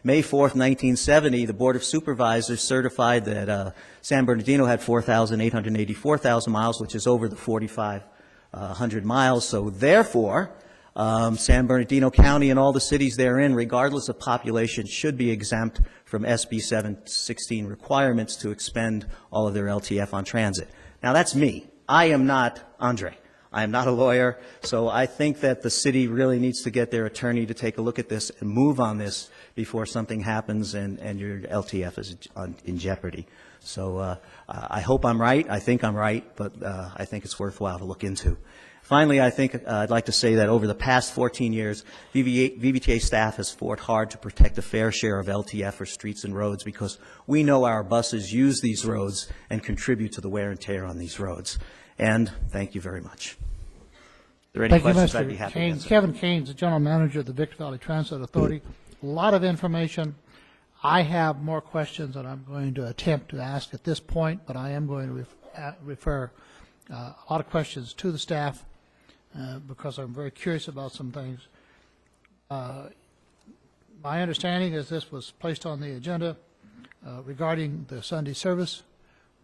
May 4th, 1970, the Board of Supervisors certified that San Bernardino had 4,884,000 miles, which is over the 4,500 miles. So therefore, San Bernardino County and all the cities therein, regardless of population, should be exempt from SB 716 requirements to expend all of their LTF on transit. Now, that's me. I am not Andre. I am not a lawyer, so I think that the city really needs to get their attorney to take a look at this and move on this before something happens and your LTF is in jeopardy. So I hope I'm right. I think I'm right, but I think it's worthwhile to look into. Finally, I think I'd like to say that over the past 14 years, VVTA staff has fought hard to protect a fair share of LTF for streets and roads because we know our buses use these roads and contribute to the wear and tear on these roads. And thank you very much. If there are any questions, I'd be happy to answer. Kevin Keynes, the General Manager of the Victor Valley Transit Authority. A lot of information. I have more questions that I'm going to attempt to ask at this point, but I am going to refer a lot of questions to the staff because I'm very curious about some things. My understanding is this was placed on the agenda regarding the Sunday service.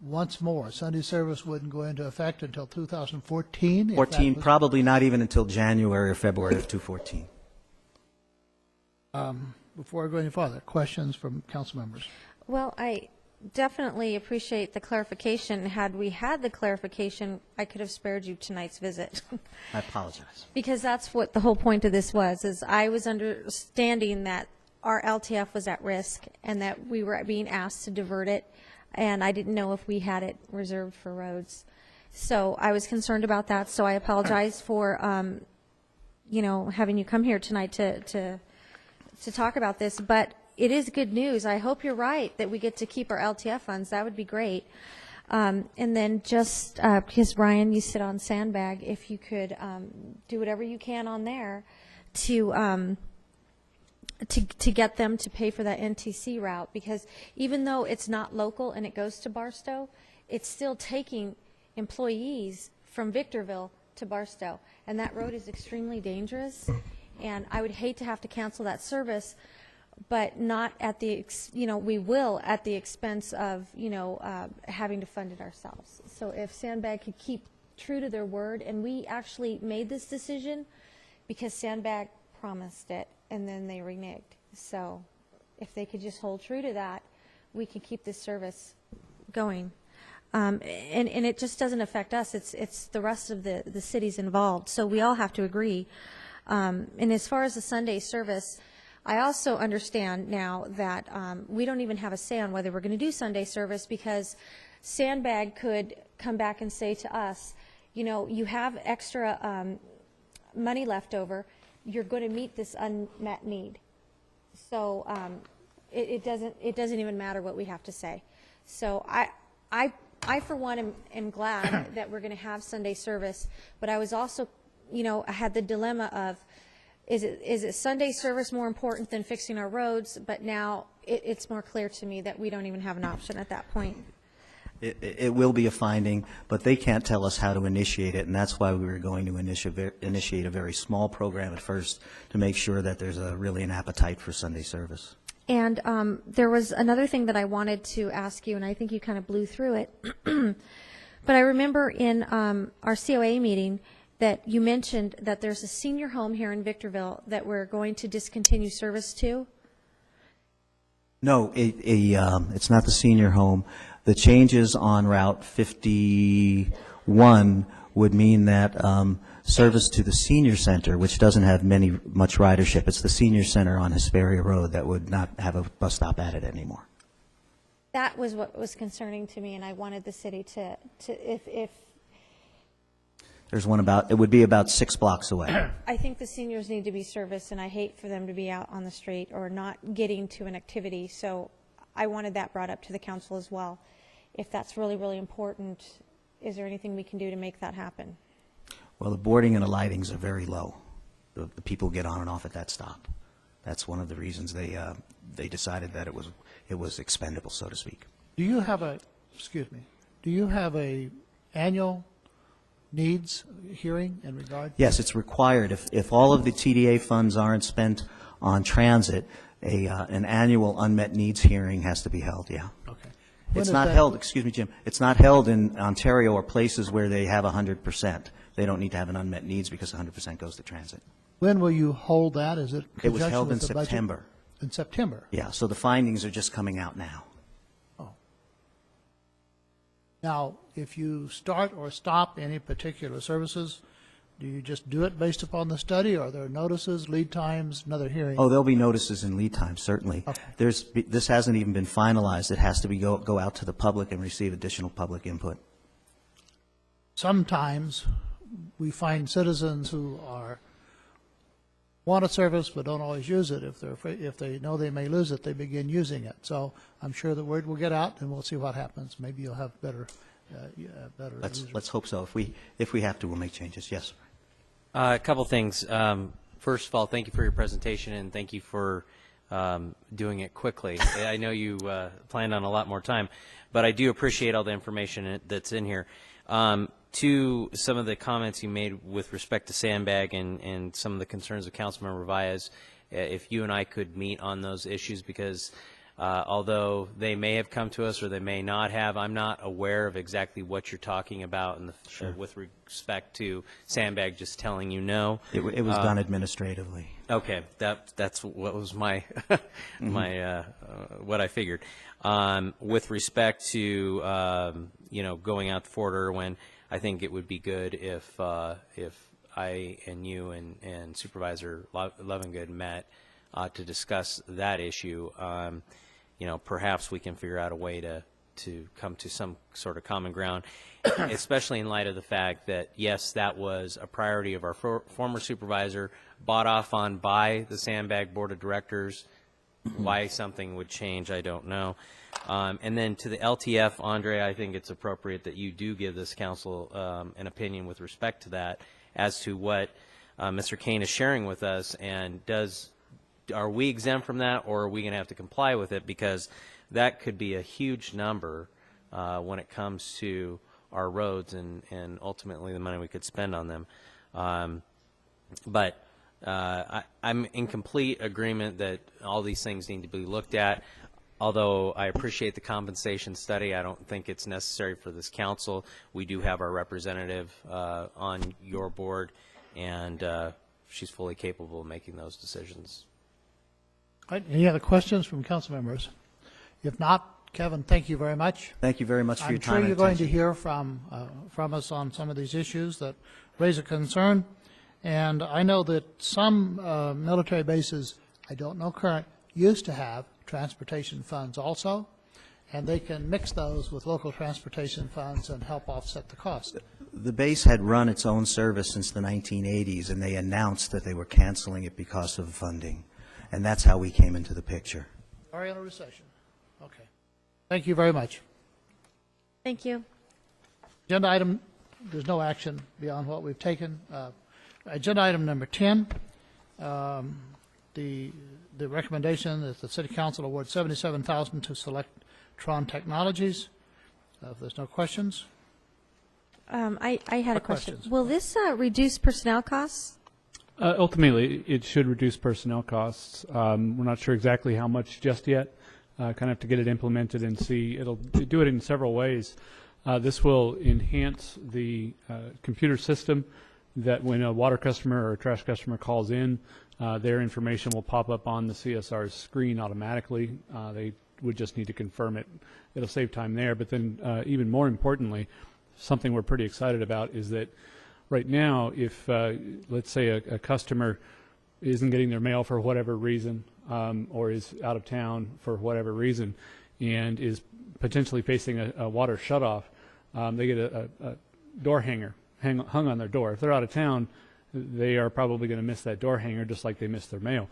Once more, Sunday service wouldn't go into effect until 2014? 14, probably not even until January or February of 2014. Before I go any further, questions from council members? Well, I definitely appreciate the clarification. Had we had the clarification, I could have spared you tonight's visit. I apologize. Because that's what the whole point of this was, is I was understanding that our LTF was at risk and that we were being asked to divert it, and I didn't know if we had it reserved for roads. So I was concerned about that, so I apologize for, having you come here tonight to talk about this, but it is good news. I hope you're right that we get to keep our LTF funds. That would be great. And then just because, Ryan, you sit on Sandbag, if you could do whatever you can on there to get them to pay for that NTC route, because even though it's not local and it goes to Barstow, it's still taking employees from Victorville to Barstow, and that road is extremely dangerous, and I would hate to have to cancel that service, but not at the, we will at the expense of, having to fund it ourselves. So if Sandbag could keep true to their word, and we actually made this decision because Sandbag promised it, and then they reneged. So if they could just hold true to that, we can keep this service going. And it just doesn't affect us. It's the rest of the cities involved. So we all have to agree. And as far as the Sunday service, I also understand now that we don't even have a say on whether we're going to do Sunday service, because Sandbag could come back and say to us, you have extra money left over. You're going to meet this unmet need. So it doesn't even matter what we have to say. So I for one am glad that we're going to have Sunday service, but I was also, I had the dilemma of, is it Sunday service more important than fixing our roads? But now it's more clear to me that we don't even have an option at that point. It will be a finding, but they can't tell us how to initiate it, and that's why we were going to initiate a very small program at first to make sure that there's really an appetite for Sunday service. And there was another thing that I wanted to ask you, and I think you kind of blew through it. But I remember in our COA meeting that you mentioned that there's a senior home here in Victorville that we're going to discontinue service to. No, it's not the senior home. The changes on Route 51 would mean that service to the senior center, which doesn't have much ridership, it's the senior center on Hesperia Road that would not have a bus stop at it anymore. That was what was concerning to me, and I wanted the city to if there's one it would be about 6 blocks away. I think the seniors need to be serviced, and I hate for them to be out on the street or not getting to an activity. So I wanted that brought up to the council as well. If that's really, really important, is there anything we can do to make that happen? Well, the boarding and the lightings are very low. The people get on and off at that stop. That's one of the reasons they decided that it was expendable, so to speak. Do you have a annual needs hearing in regard? Yes, it's required. If all of the TDA funds aren't spent on transit, an annual unmet needs hearing has to be held, yeah. Okay. It's not held, excuse me, Jim, it's not held in Ontario or places where they have 100%. They don't need to have an unmet needs because 100% goes to transit. When will you hold that? Is it It was conjunction held in with the budget? September. In September? Yeah, so the findings are just coming out now. Now, if you start or stop any particular services, do you just do it based upon the study, or are there notices, lead times, another hearing? Oh, there'll be notices and lead time, certainly. Okay. This hasn't even been finalized. It has to be go out to the public and receive additional public input. Sometimes we find citizens who want a service but don't always use it. If they're afraid, if they know they may lose it, they begin using it. So I'm sure the word will get out, and we'll see what happens. Maybe you'll have better users. Let's hope so. If we have to, we'll make changes. Yes. A couple things. First of all, thank you for your presentation, and thank you for doing it quickly. I know you planned on a lot more time, but I do appreciate all the information that's in here. To some of the comments you made with respect to Sandbag and some of the concerns of Councilmember Valles, if you and I could meet on those issues, because although they may have come to us or they may not have, I'm not aware of exactly what you're talking about in with respect to Sandbag just telling you no. It was done administratively. Okay, that's what was my what I figured. With respect to going out to Fort Irwin, I think it would be good if I and you and Supervisor Levengood met to discuss that issue. Perhaps we can figure out a way to come to some sort of common ground, especially in light of the fact that, yes, that was a priority of our former supervisor, bought off on by the Sandbag Board of Directors. Why something would change, I don't know. And then to the LTF, Andre, I think it's appropriate that you do give this council an opinion with respect to that as to what Mr. Kane is sharing with us, and are we exempt from that, or are we going to have to comply with it? Because that could be a huge number when it comes to our roads and ultimately the money we could spend on them. But I'm in complete agreement that all these things need to be looked at. Although I appreciate the compensation study, I don't think it's necessary for this council. We do have our representative on your board, and she's fully capable of making those decisions. All right, any other questions from council members? If not, Kevin, thank you very much. Thank you very much for your time. I'm sure and you're going to attention. hear from us on some of these issues that raise a concern. And I know that some military bases, I don't know current, used to have transportation funds also, and they can mix those with local transportation funds and help offset the cost. The base had run its own service since the 1980s, and they announced that they were canceling it because of funding. And that's how we came into the picture. Are you in a recession? Okay. Thank you very much. Thank you. Agenda item, there's no action beyond what we've taken. Agenda item number 10, the recommendation is the City Council award $77,000 to Selectron Technologies. If there's no questions. I had a question. Questions? Will this reduce personnel costs? Ultimately, it should reduce personnel costs. We're not sure exactly how much just yet. Kind of have to get it implemented and see. It'll do it in several ways. This will enhance the computer system that when a water customer or a trash customer calls in, their information will pop up on the CSR's screen automatically. They would just need to confirm it. It'll save time there. But then even more importantly, something we're pretty excited about is that right now, if let's say a customer isn't getting their mail for whatever reason, or is out of town for whatever reason, and is potentially facing a water shutoff, they get a door hanger hung on their door. If they're out of town, they are probably going to miss that door hanger just like they missed their mail.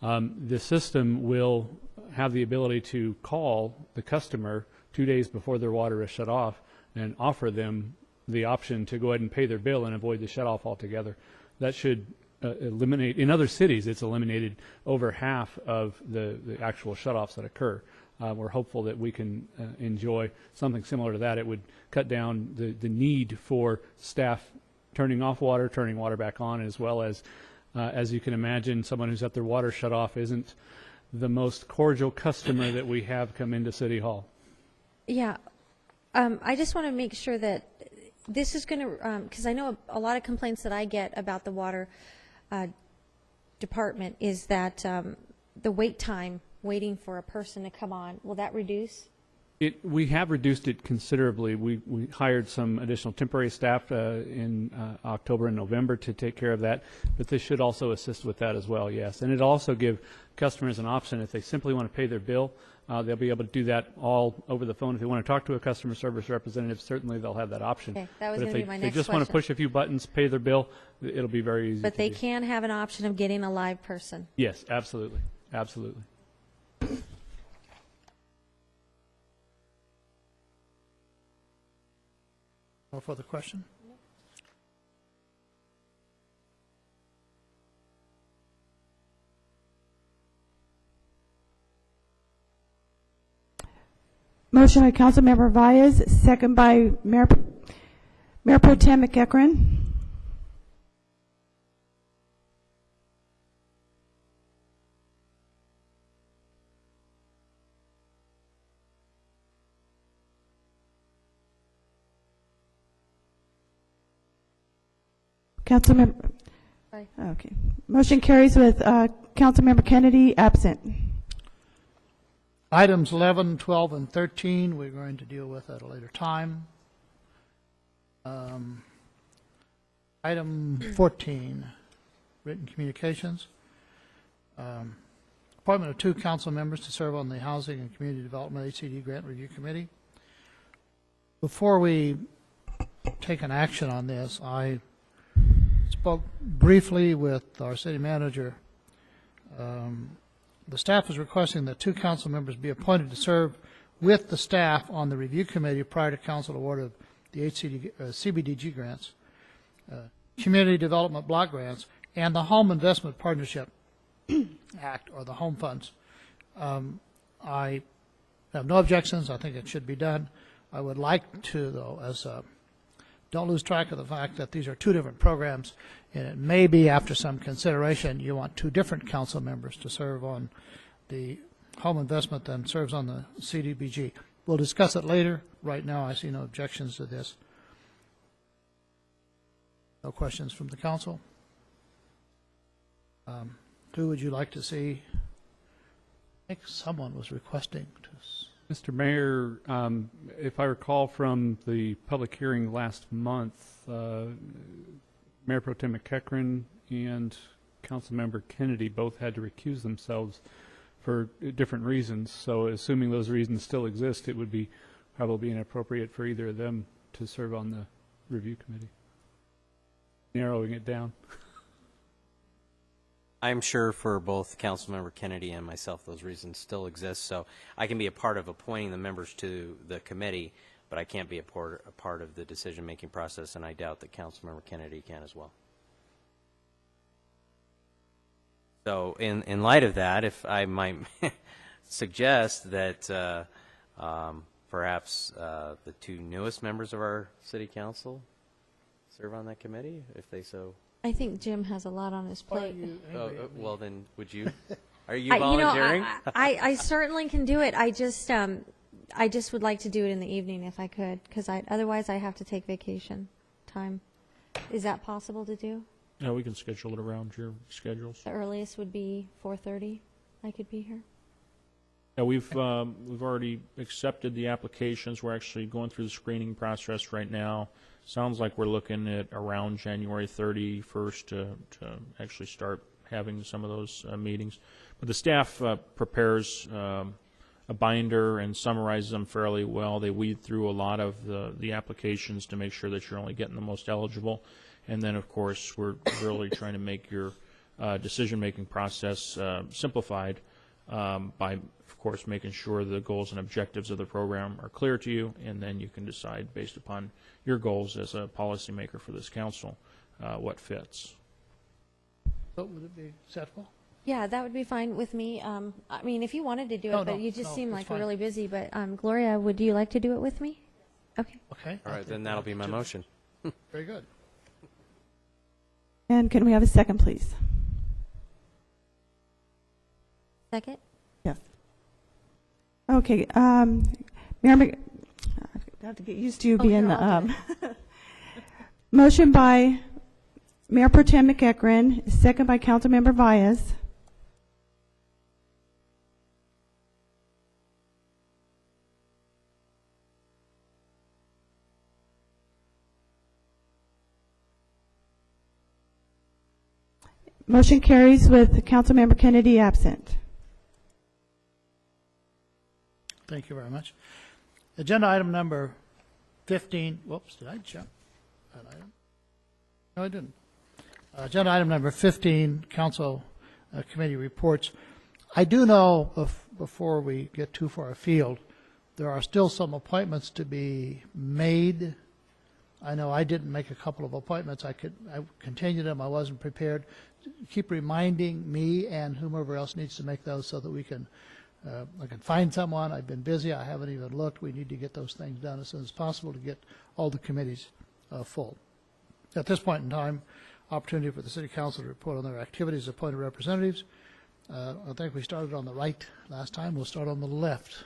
The system will have the ability to call the customer 2 days before their water is shut off and offer them the option to go ahead and pay their bill and avoid the shutoff altogether. That should eliminate, in other cities, it's eliminated over half of the actual shutoffs that occur. We're hopeful that we can enjoy something similar to that. It would cut down the need for staff turning off water, turning water back on, as well as you can imagine, someone who's had their water shut off isn't the most cordial customer that we have come into City Hall. Yeah. I just want to make sure that this is going to, because I know a lot of complaints that I get about the water department is that the wait time, waiting for a person to come on, will that reduce? We have reduced it considerably. We hired some additional temporary staff in October and November to take care of that, but this should also assist with that as well, yes. And it'll also give customers an option if they simply want to pay their bill. They'll be able to do that all over the phone. If they want to talk to a customer service representative, certainly they'll have that option. Okay, that was But going to be my if next they just want to question. push a few buttons, pay their bill, it'll be very easy But to they do. can have an option of getting a live person. Yes, absolutely, absolutely. No further question? Motion by Councilmember Valles, second by Mayor Pro Tem McEachran. Councilmember. Aye. Okay. Motion carries with Councilmember Kennedy absent. Items 11, 12, and 13, we're going to deal with at a later time. Item 14, written communications. Appointment of 2 council members to serve on the Housing and Community Development HCD Grant Review Committee. Before we take an action on this, I spoke briefly with our city manager. The staff is requesting that 2 council members be appointed to serve with the staff on the review committee prior to council award of the CBDG grants, community development block grants, and the Home Investment Partnership Act, or the home funds. I have no objections. I think it should be done. I would like to, though, don't lose track of the fact that these are 2 different programs, and it may be after some consideration you want 2 different council members to serve on the home investment than serves on the CDBG. We'll discuss it later. Right now, I see no objections to this. No questions from the council? Who would you like to see? I think someone was requesting to. Mr. Mayor, if I recall from the public hearing last month, Mayor Pro Tem McEachran and Councilmember Kennedy both had to recuse themselves for different reasons. So assuming those reasons still exist, it would be probably inappropriate for either of them to serve on the review committee. Narrowing it down. I'm sure for both Councilmember Kennedy and myself, those reasons still exist. So I can be a part of appointing the members to the committee, but I can't be a part of the decision-making process, and I doubt that Councilmember Kennedy can as well. So in light of that, if I might suggest that perhaps the 2 newest members of our city council serve on that committee, if they so. I think Jim has a lot on his plate. Well, then, would you? Are you volunteering? I certainly can do it. I just would like to do it in the evening if I could, because otherwise I have to take vacation time. Is that possible to do? Yeah, we can schedule it around your schedules. The earliest would be 4:30. I could be here. Yeah, we've already accepted the applications. We're actually going through the screening process right now. Sounds like we're looking at around January 31st to actually start having some of those meetings. But the staff prepares a binder and summarizes them fairly well. They weed through a lot of the applications to make sure that you're only getting the most eligible. And then, of course, we're really trying to make your decision-making process simplified by, of course, making sure the goals and objectives of the program are clear to you, and then you can decide based upon your goals as a policymaker for this council what fits. What would it be acceptable? Yeah, that would be fine with me. I mean, if you wanted to do it, but you just seem like fine. we're really busy. But Gloria, would you like to do it with me? Okay. Okay. All right, then that'll be my motion. Very good. And can we have a second, please? Second? Yes. Okay. Mayor I have to get used to you being. Motion by Mayor Pro Tem McEachran, second by Councilmember Vyas. Motion carries with Councilmember Kennedy absent. Thank you very much. Agenda item number 15, whoops, did I jump that item? No, I didn't. Agenda item number 15, council committee reports. I do know, before we get too far afield, there are still some appointments to be made. I know I didn't make a couple of appointments. I continued them. I wasn't prepared. Keep reminding me and whomever else needs to make those so that we can I can find someone. I've been busy. I haven't even looked. We need to get those things done as soon as possible to get all the committees full. At this point in time, opportunity for the City Council to report on their activities, appointed representatives. I think we started on the right last time. We'll start on the left.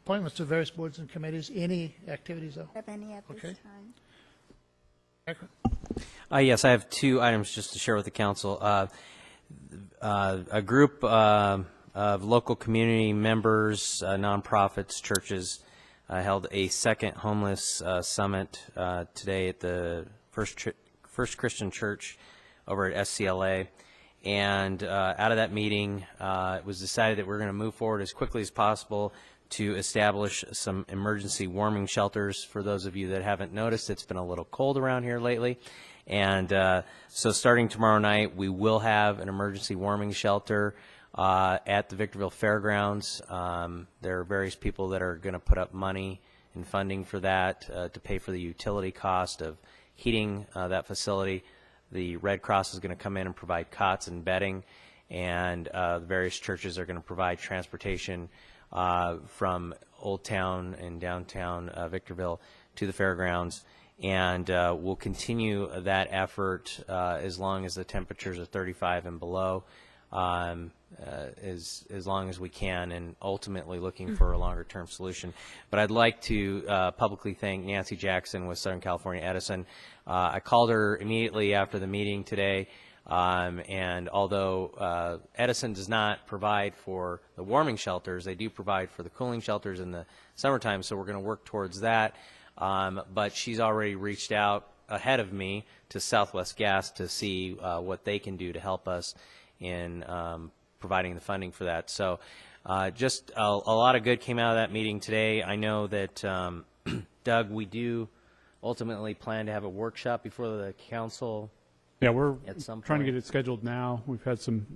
Appointments to various boards and committees. Any activities, though? Have any at this time? Yes, I have 2 items just to share with the council. A group of local community members, nonprofits, churches, held a second homeless summit today at the First Christian Church over at SCLA. And out of that meeting, it was decided that we're going to move forward as quickly as possible to establish some emergency warming shelters. For those of you that haven't noticed, it's been a little cold around here lately. And so starting tomorrow night, we will have an emergency warming shelter at the Victorville Fairgrounds. There are various people that are going to put up money and funding for that to pay for the utility cost of heating that facility. The Red Cross is going to come in and provide cots and bedding, and the various churches are going to provide transportation from Old Town and downtown Victorville to the fairgrounds. And we'll continue that effort as long as the temperatures are 35 and below, as long as we can, and ultimately looking for a longer-term solution. But I'd like to publicly thank Nancy Jackson with Southern California Edison. I called her immediately after the meeting today, and although Edison does not provide for the warming shelters, they do provide for the cooling shelters in the summertime, so we're going to work towards that. But she's already reached out ahead of me to Southwest Gas to see what they can do to help us in providing the funding for that. So just a lot of good came out of that meeting today. I know that, Doug, we do ultimately plan to have a workshop before the council. Yeah, we're at some trying to point. get it scheduled now. We've had some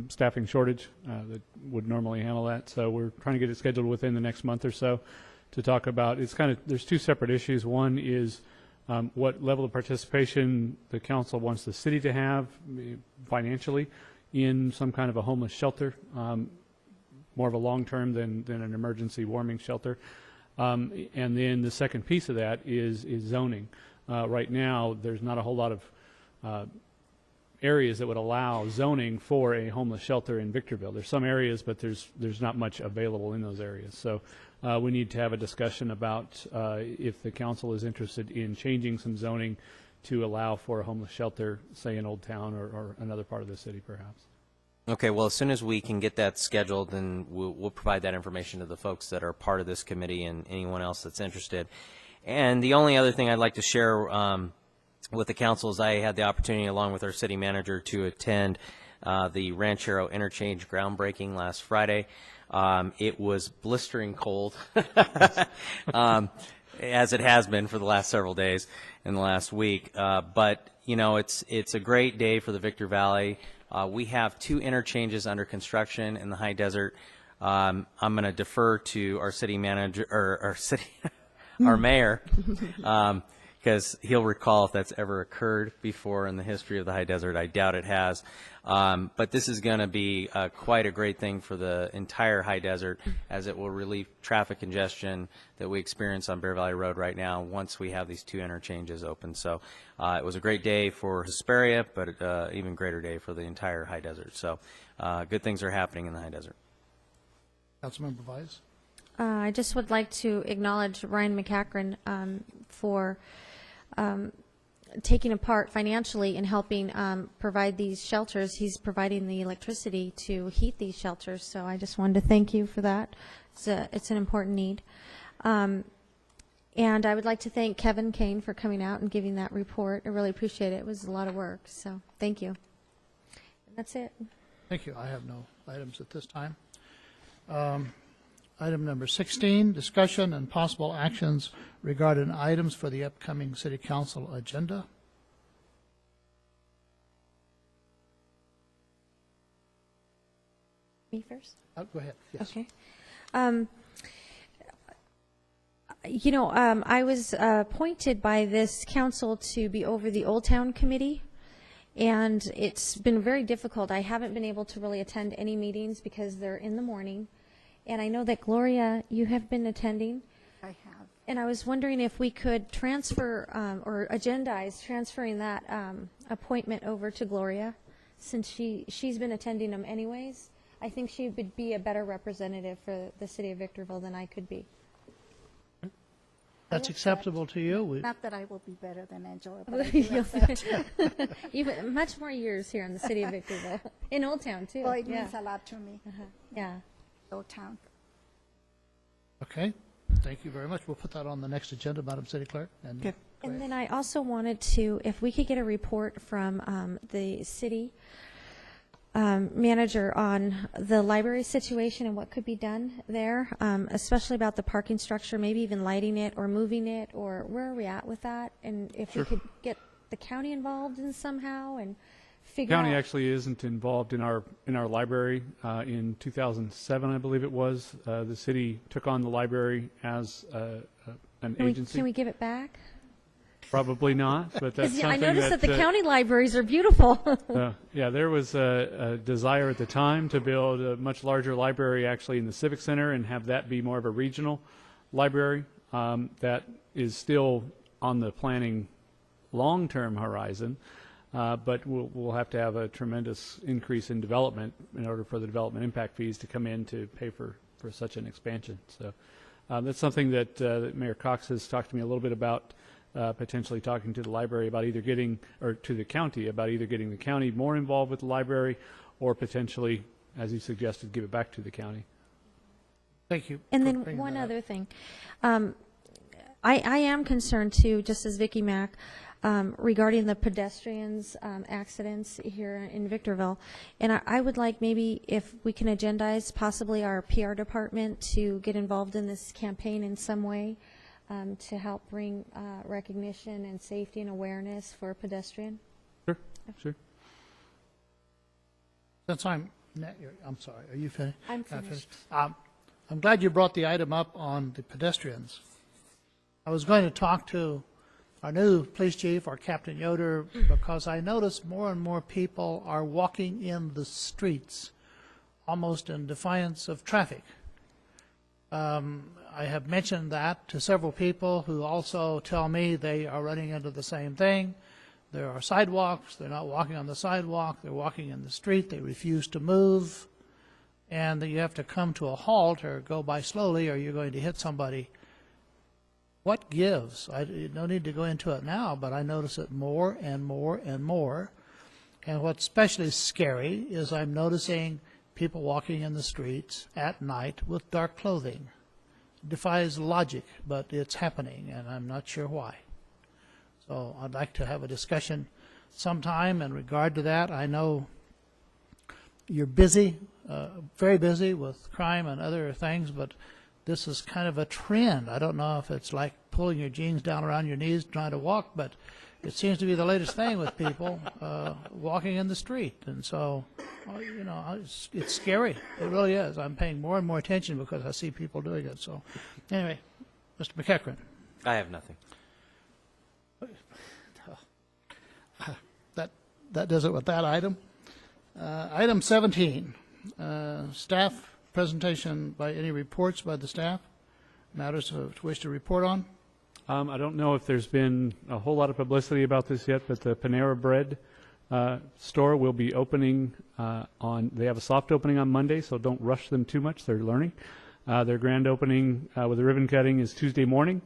staffing shortage that would normally handle that, so we're trying to get it scheduled within the next month or so to talk about. It's kind of, there's 2 separate issues. One is what level of participation the council wants the city to have financially in some kind of a homeless shelter, more of a long-term than an emergency warming shelter. And then the second piece of that is zoning. Right now, there's not a whole lot of areas that would allow zoning for a homeless shelter in Victorville. There's some areas, but there's not much available in those areas. So we need to have a discussion about if the council is interested in changing some zoning to allow for a homeless shelter, say in Old Town or another part of the city, perhaps. Okay, well, as soon as we can get that scheduled, then we'll provide that information to the folks that are part of this committee and anyone else that's interested. And the only other thing I'd like to share with the council is I had the opportunity, along with our city manager, to attend the Ranchero Interchange groundbreaking last Friday. It was blistering cold, as it has been for the last several days in the last week. But, you know, it's a great day for the Victor Valley. We have 2 interchanges under construction in the high desert. I'm going to defer to our city manager, or our mayor, because he'll recall if that's ever occurred before in the history of the high desert. I doubt it has. But this is going to be quite a great thing for the entire high desert, as it will relieve traffic congestion that we experience on Bear Valley Road right now once we have these 2 interchanges open. So it was a great day for Hesperia, but even greater day for the entire high desert. So good things are happening in the high desert. Councilmember Vyas. I just would like to acknowledge Ryan McCachran for taking a part financially in helping provide these shelters. He's providing the electricity to heat these shelters, so I just wanted to thank you for that. It's an important need. And I would like to thank Kevin Kane for coming out and giving that report. I really appreciate it. It was a lot of work, so thank you. And that's it. Thank you. I have no items at this time. Item number 16, discussion and possible actions regarding items for the upcoming City Council agenda. Me first? Go ahead. Yes. Okay. I was appointed by this council to be over the Old Town Committee, and it's been very difficult. I haven't been able to really attend any meetings because they're in the morning. And I know that, Gloria, you have been attending. I have. And I was wondering if we could transfer or agendize transferring that appointment over to Gloria, since she's been attending them anyways. I think she would be a better representative for the city of Victorville than I could be. That's acceptable to you? Not that I will be better than Angela, but I do accept. You've much more years here in the city of Victorville, in Old Town too. Well, it Yeah. means a lot to me. Yeah. Old Town. Okay. Thank you very much. We'll put that on the next agenda, Madam City Clerk. And And then I also wanted to, if we could get a report from the city manager on the library situation and what could be done there, especially about the parking structure, maybe even lighting it or moving it, or where are we at with that? And if we could get the county involved in somehow and figure out. County actually isn't involved in our library. In 2007, I believe it was, the city took on the library as an agency. Can we give it back? Probably not, but that's something I noticed that the that, county libraries are beautiful. yeah, there was a desire at the time to build a much larger library actually in the Civic Center and have that be more of a regional library. That is still on the planning long-term horizon, but we'll have to have a tremendous increase in development in order for the development impact fees to come in to pay for such an expansion. So that's something that Mayor Cox has talked to me a little bit about. Potentially talking to the library about either getting, or to the county about either getting the county more involved with the library, or potentially, as you suggested, give it back to the county. Thank you. And then one other thing. I am concerned too, just as Vicky Mack, regarding the pedestrians accidents here in Victorville. And I would like maybe if we can agendize possibly our PR department to get involved in this campaign in some way. To help bring recognition and safety and awareness for pedestrian. Sure, sure. Since I'm sorry, are you finished? I'm finished. I'm glad you brought the item up on the pedestrians. I was going to talk to our new police chief, our Captain Yoder, because I notice more and more people are walking in the streets almost in defiance of traffic. I have mentioned that to several people who also tell me they are running into the same thing. There are sidewalks. They're not walking on the sidewalk. They're walking in the street. They refuse to move. And you have to come to a halt or go by slowly or you're going to hit somebody. What gives? No need to go into it now, but I notice it more and more and more. And what's especially scary is I'm noticing people walking in the streets at night with dark clothing. It defies logic, but it's happening, and I'm not sure why. So I'd like to have a discussion sometime in regard to that. I know you're busy, very busy with crime and other things, but this is kind of a trend. I don't know if it's like pulling your jeans down around your knees trying to walk, but it seems to be the latest thing with people walking in the street. And so, it's scary. It really is. I'm paying more and more attention because I see people doing it. So anyway, Mr. McCachran. I have nothing. That does it with that item. Item 17, staff presentation by any reports by the staff, matters to wish to report on. I don't know if there's been a whole lot of publicity about this yet, but the Panera Bread store will be opening they have a soft opening on Monday, so don't rush them too much. They're learning. Their grand opening with the ribbon cutting is Tuesday morning,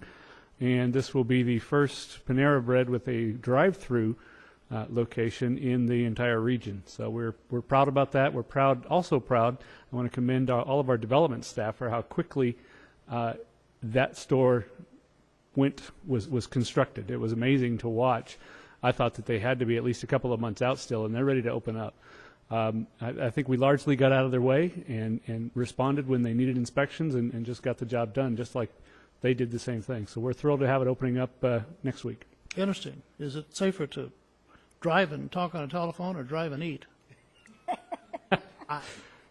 and this will be the first Panera Bread with a drive-through location in the entire region. So we're proud about that. We're also proud. I want to commend all of our development staff for how quickly that store was constructed. It was amazing to watch. I thought that they had to be at least a couple of months out still, and they're ready to open up. I think we largely got out of their way and responded when they needed inspections and just got the job done, just like they did the same thing. So we're thrilled to have it opening up next week. Interesting. Is it safer to drive and talk on a telephone or drive and eat?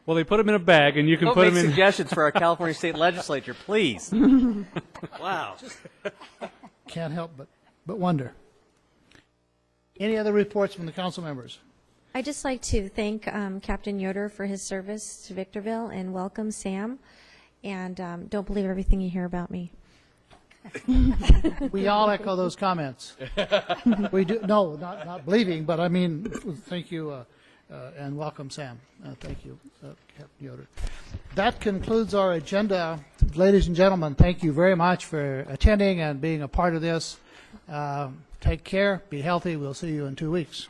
Well, they put them in a bag, and you can Don't put make them in. suggestions for our California State Legislature, please. Wow. Can't help but wonder. Any other reports from the council members? I'd just like to thank Captain Yoder for his service to Victorville and welcome Sam. And don't believe everything you hear about me. We all echo those comments. We do. No, not believing, but I mean, thank you and welcome, Sam. Thank you, Captain Yoder. That concludes our agenda. Ladies and gentlemen, thank you very much for attending and being a part of this. Take care. Be healthy. We'll see you in 2 weeks.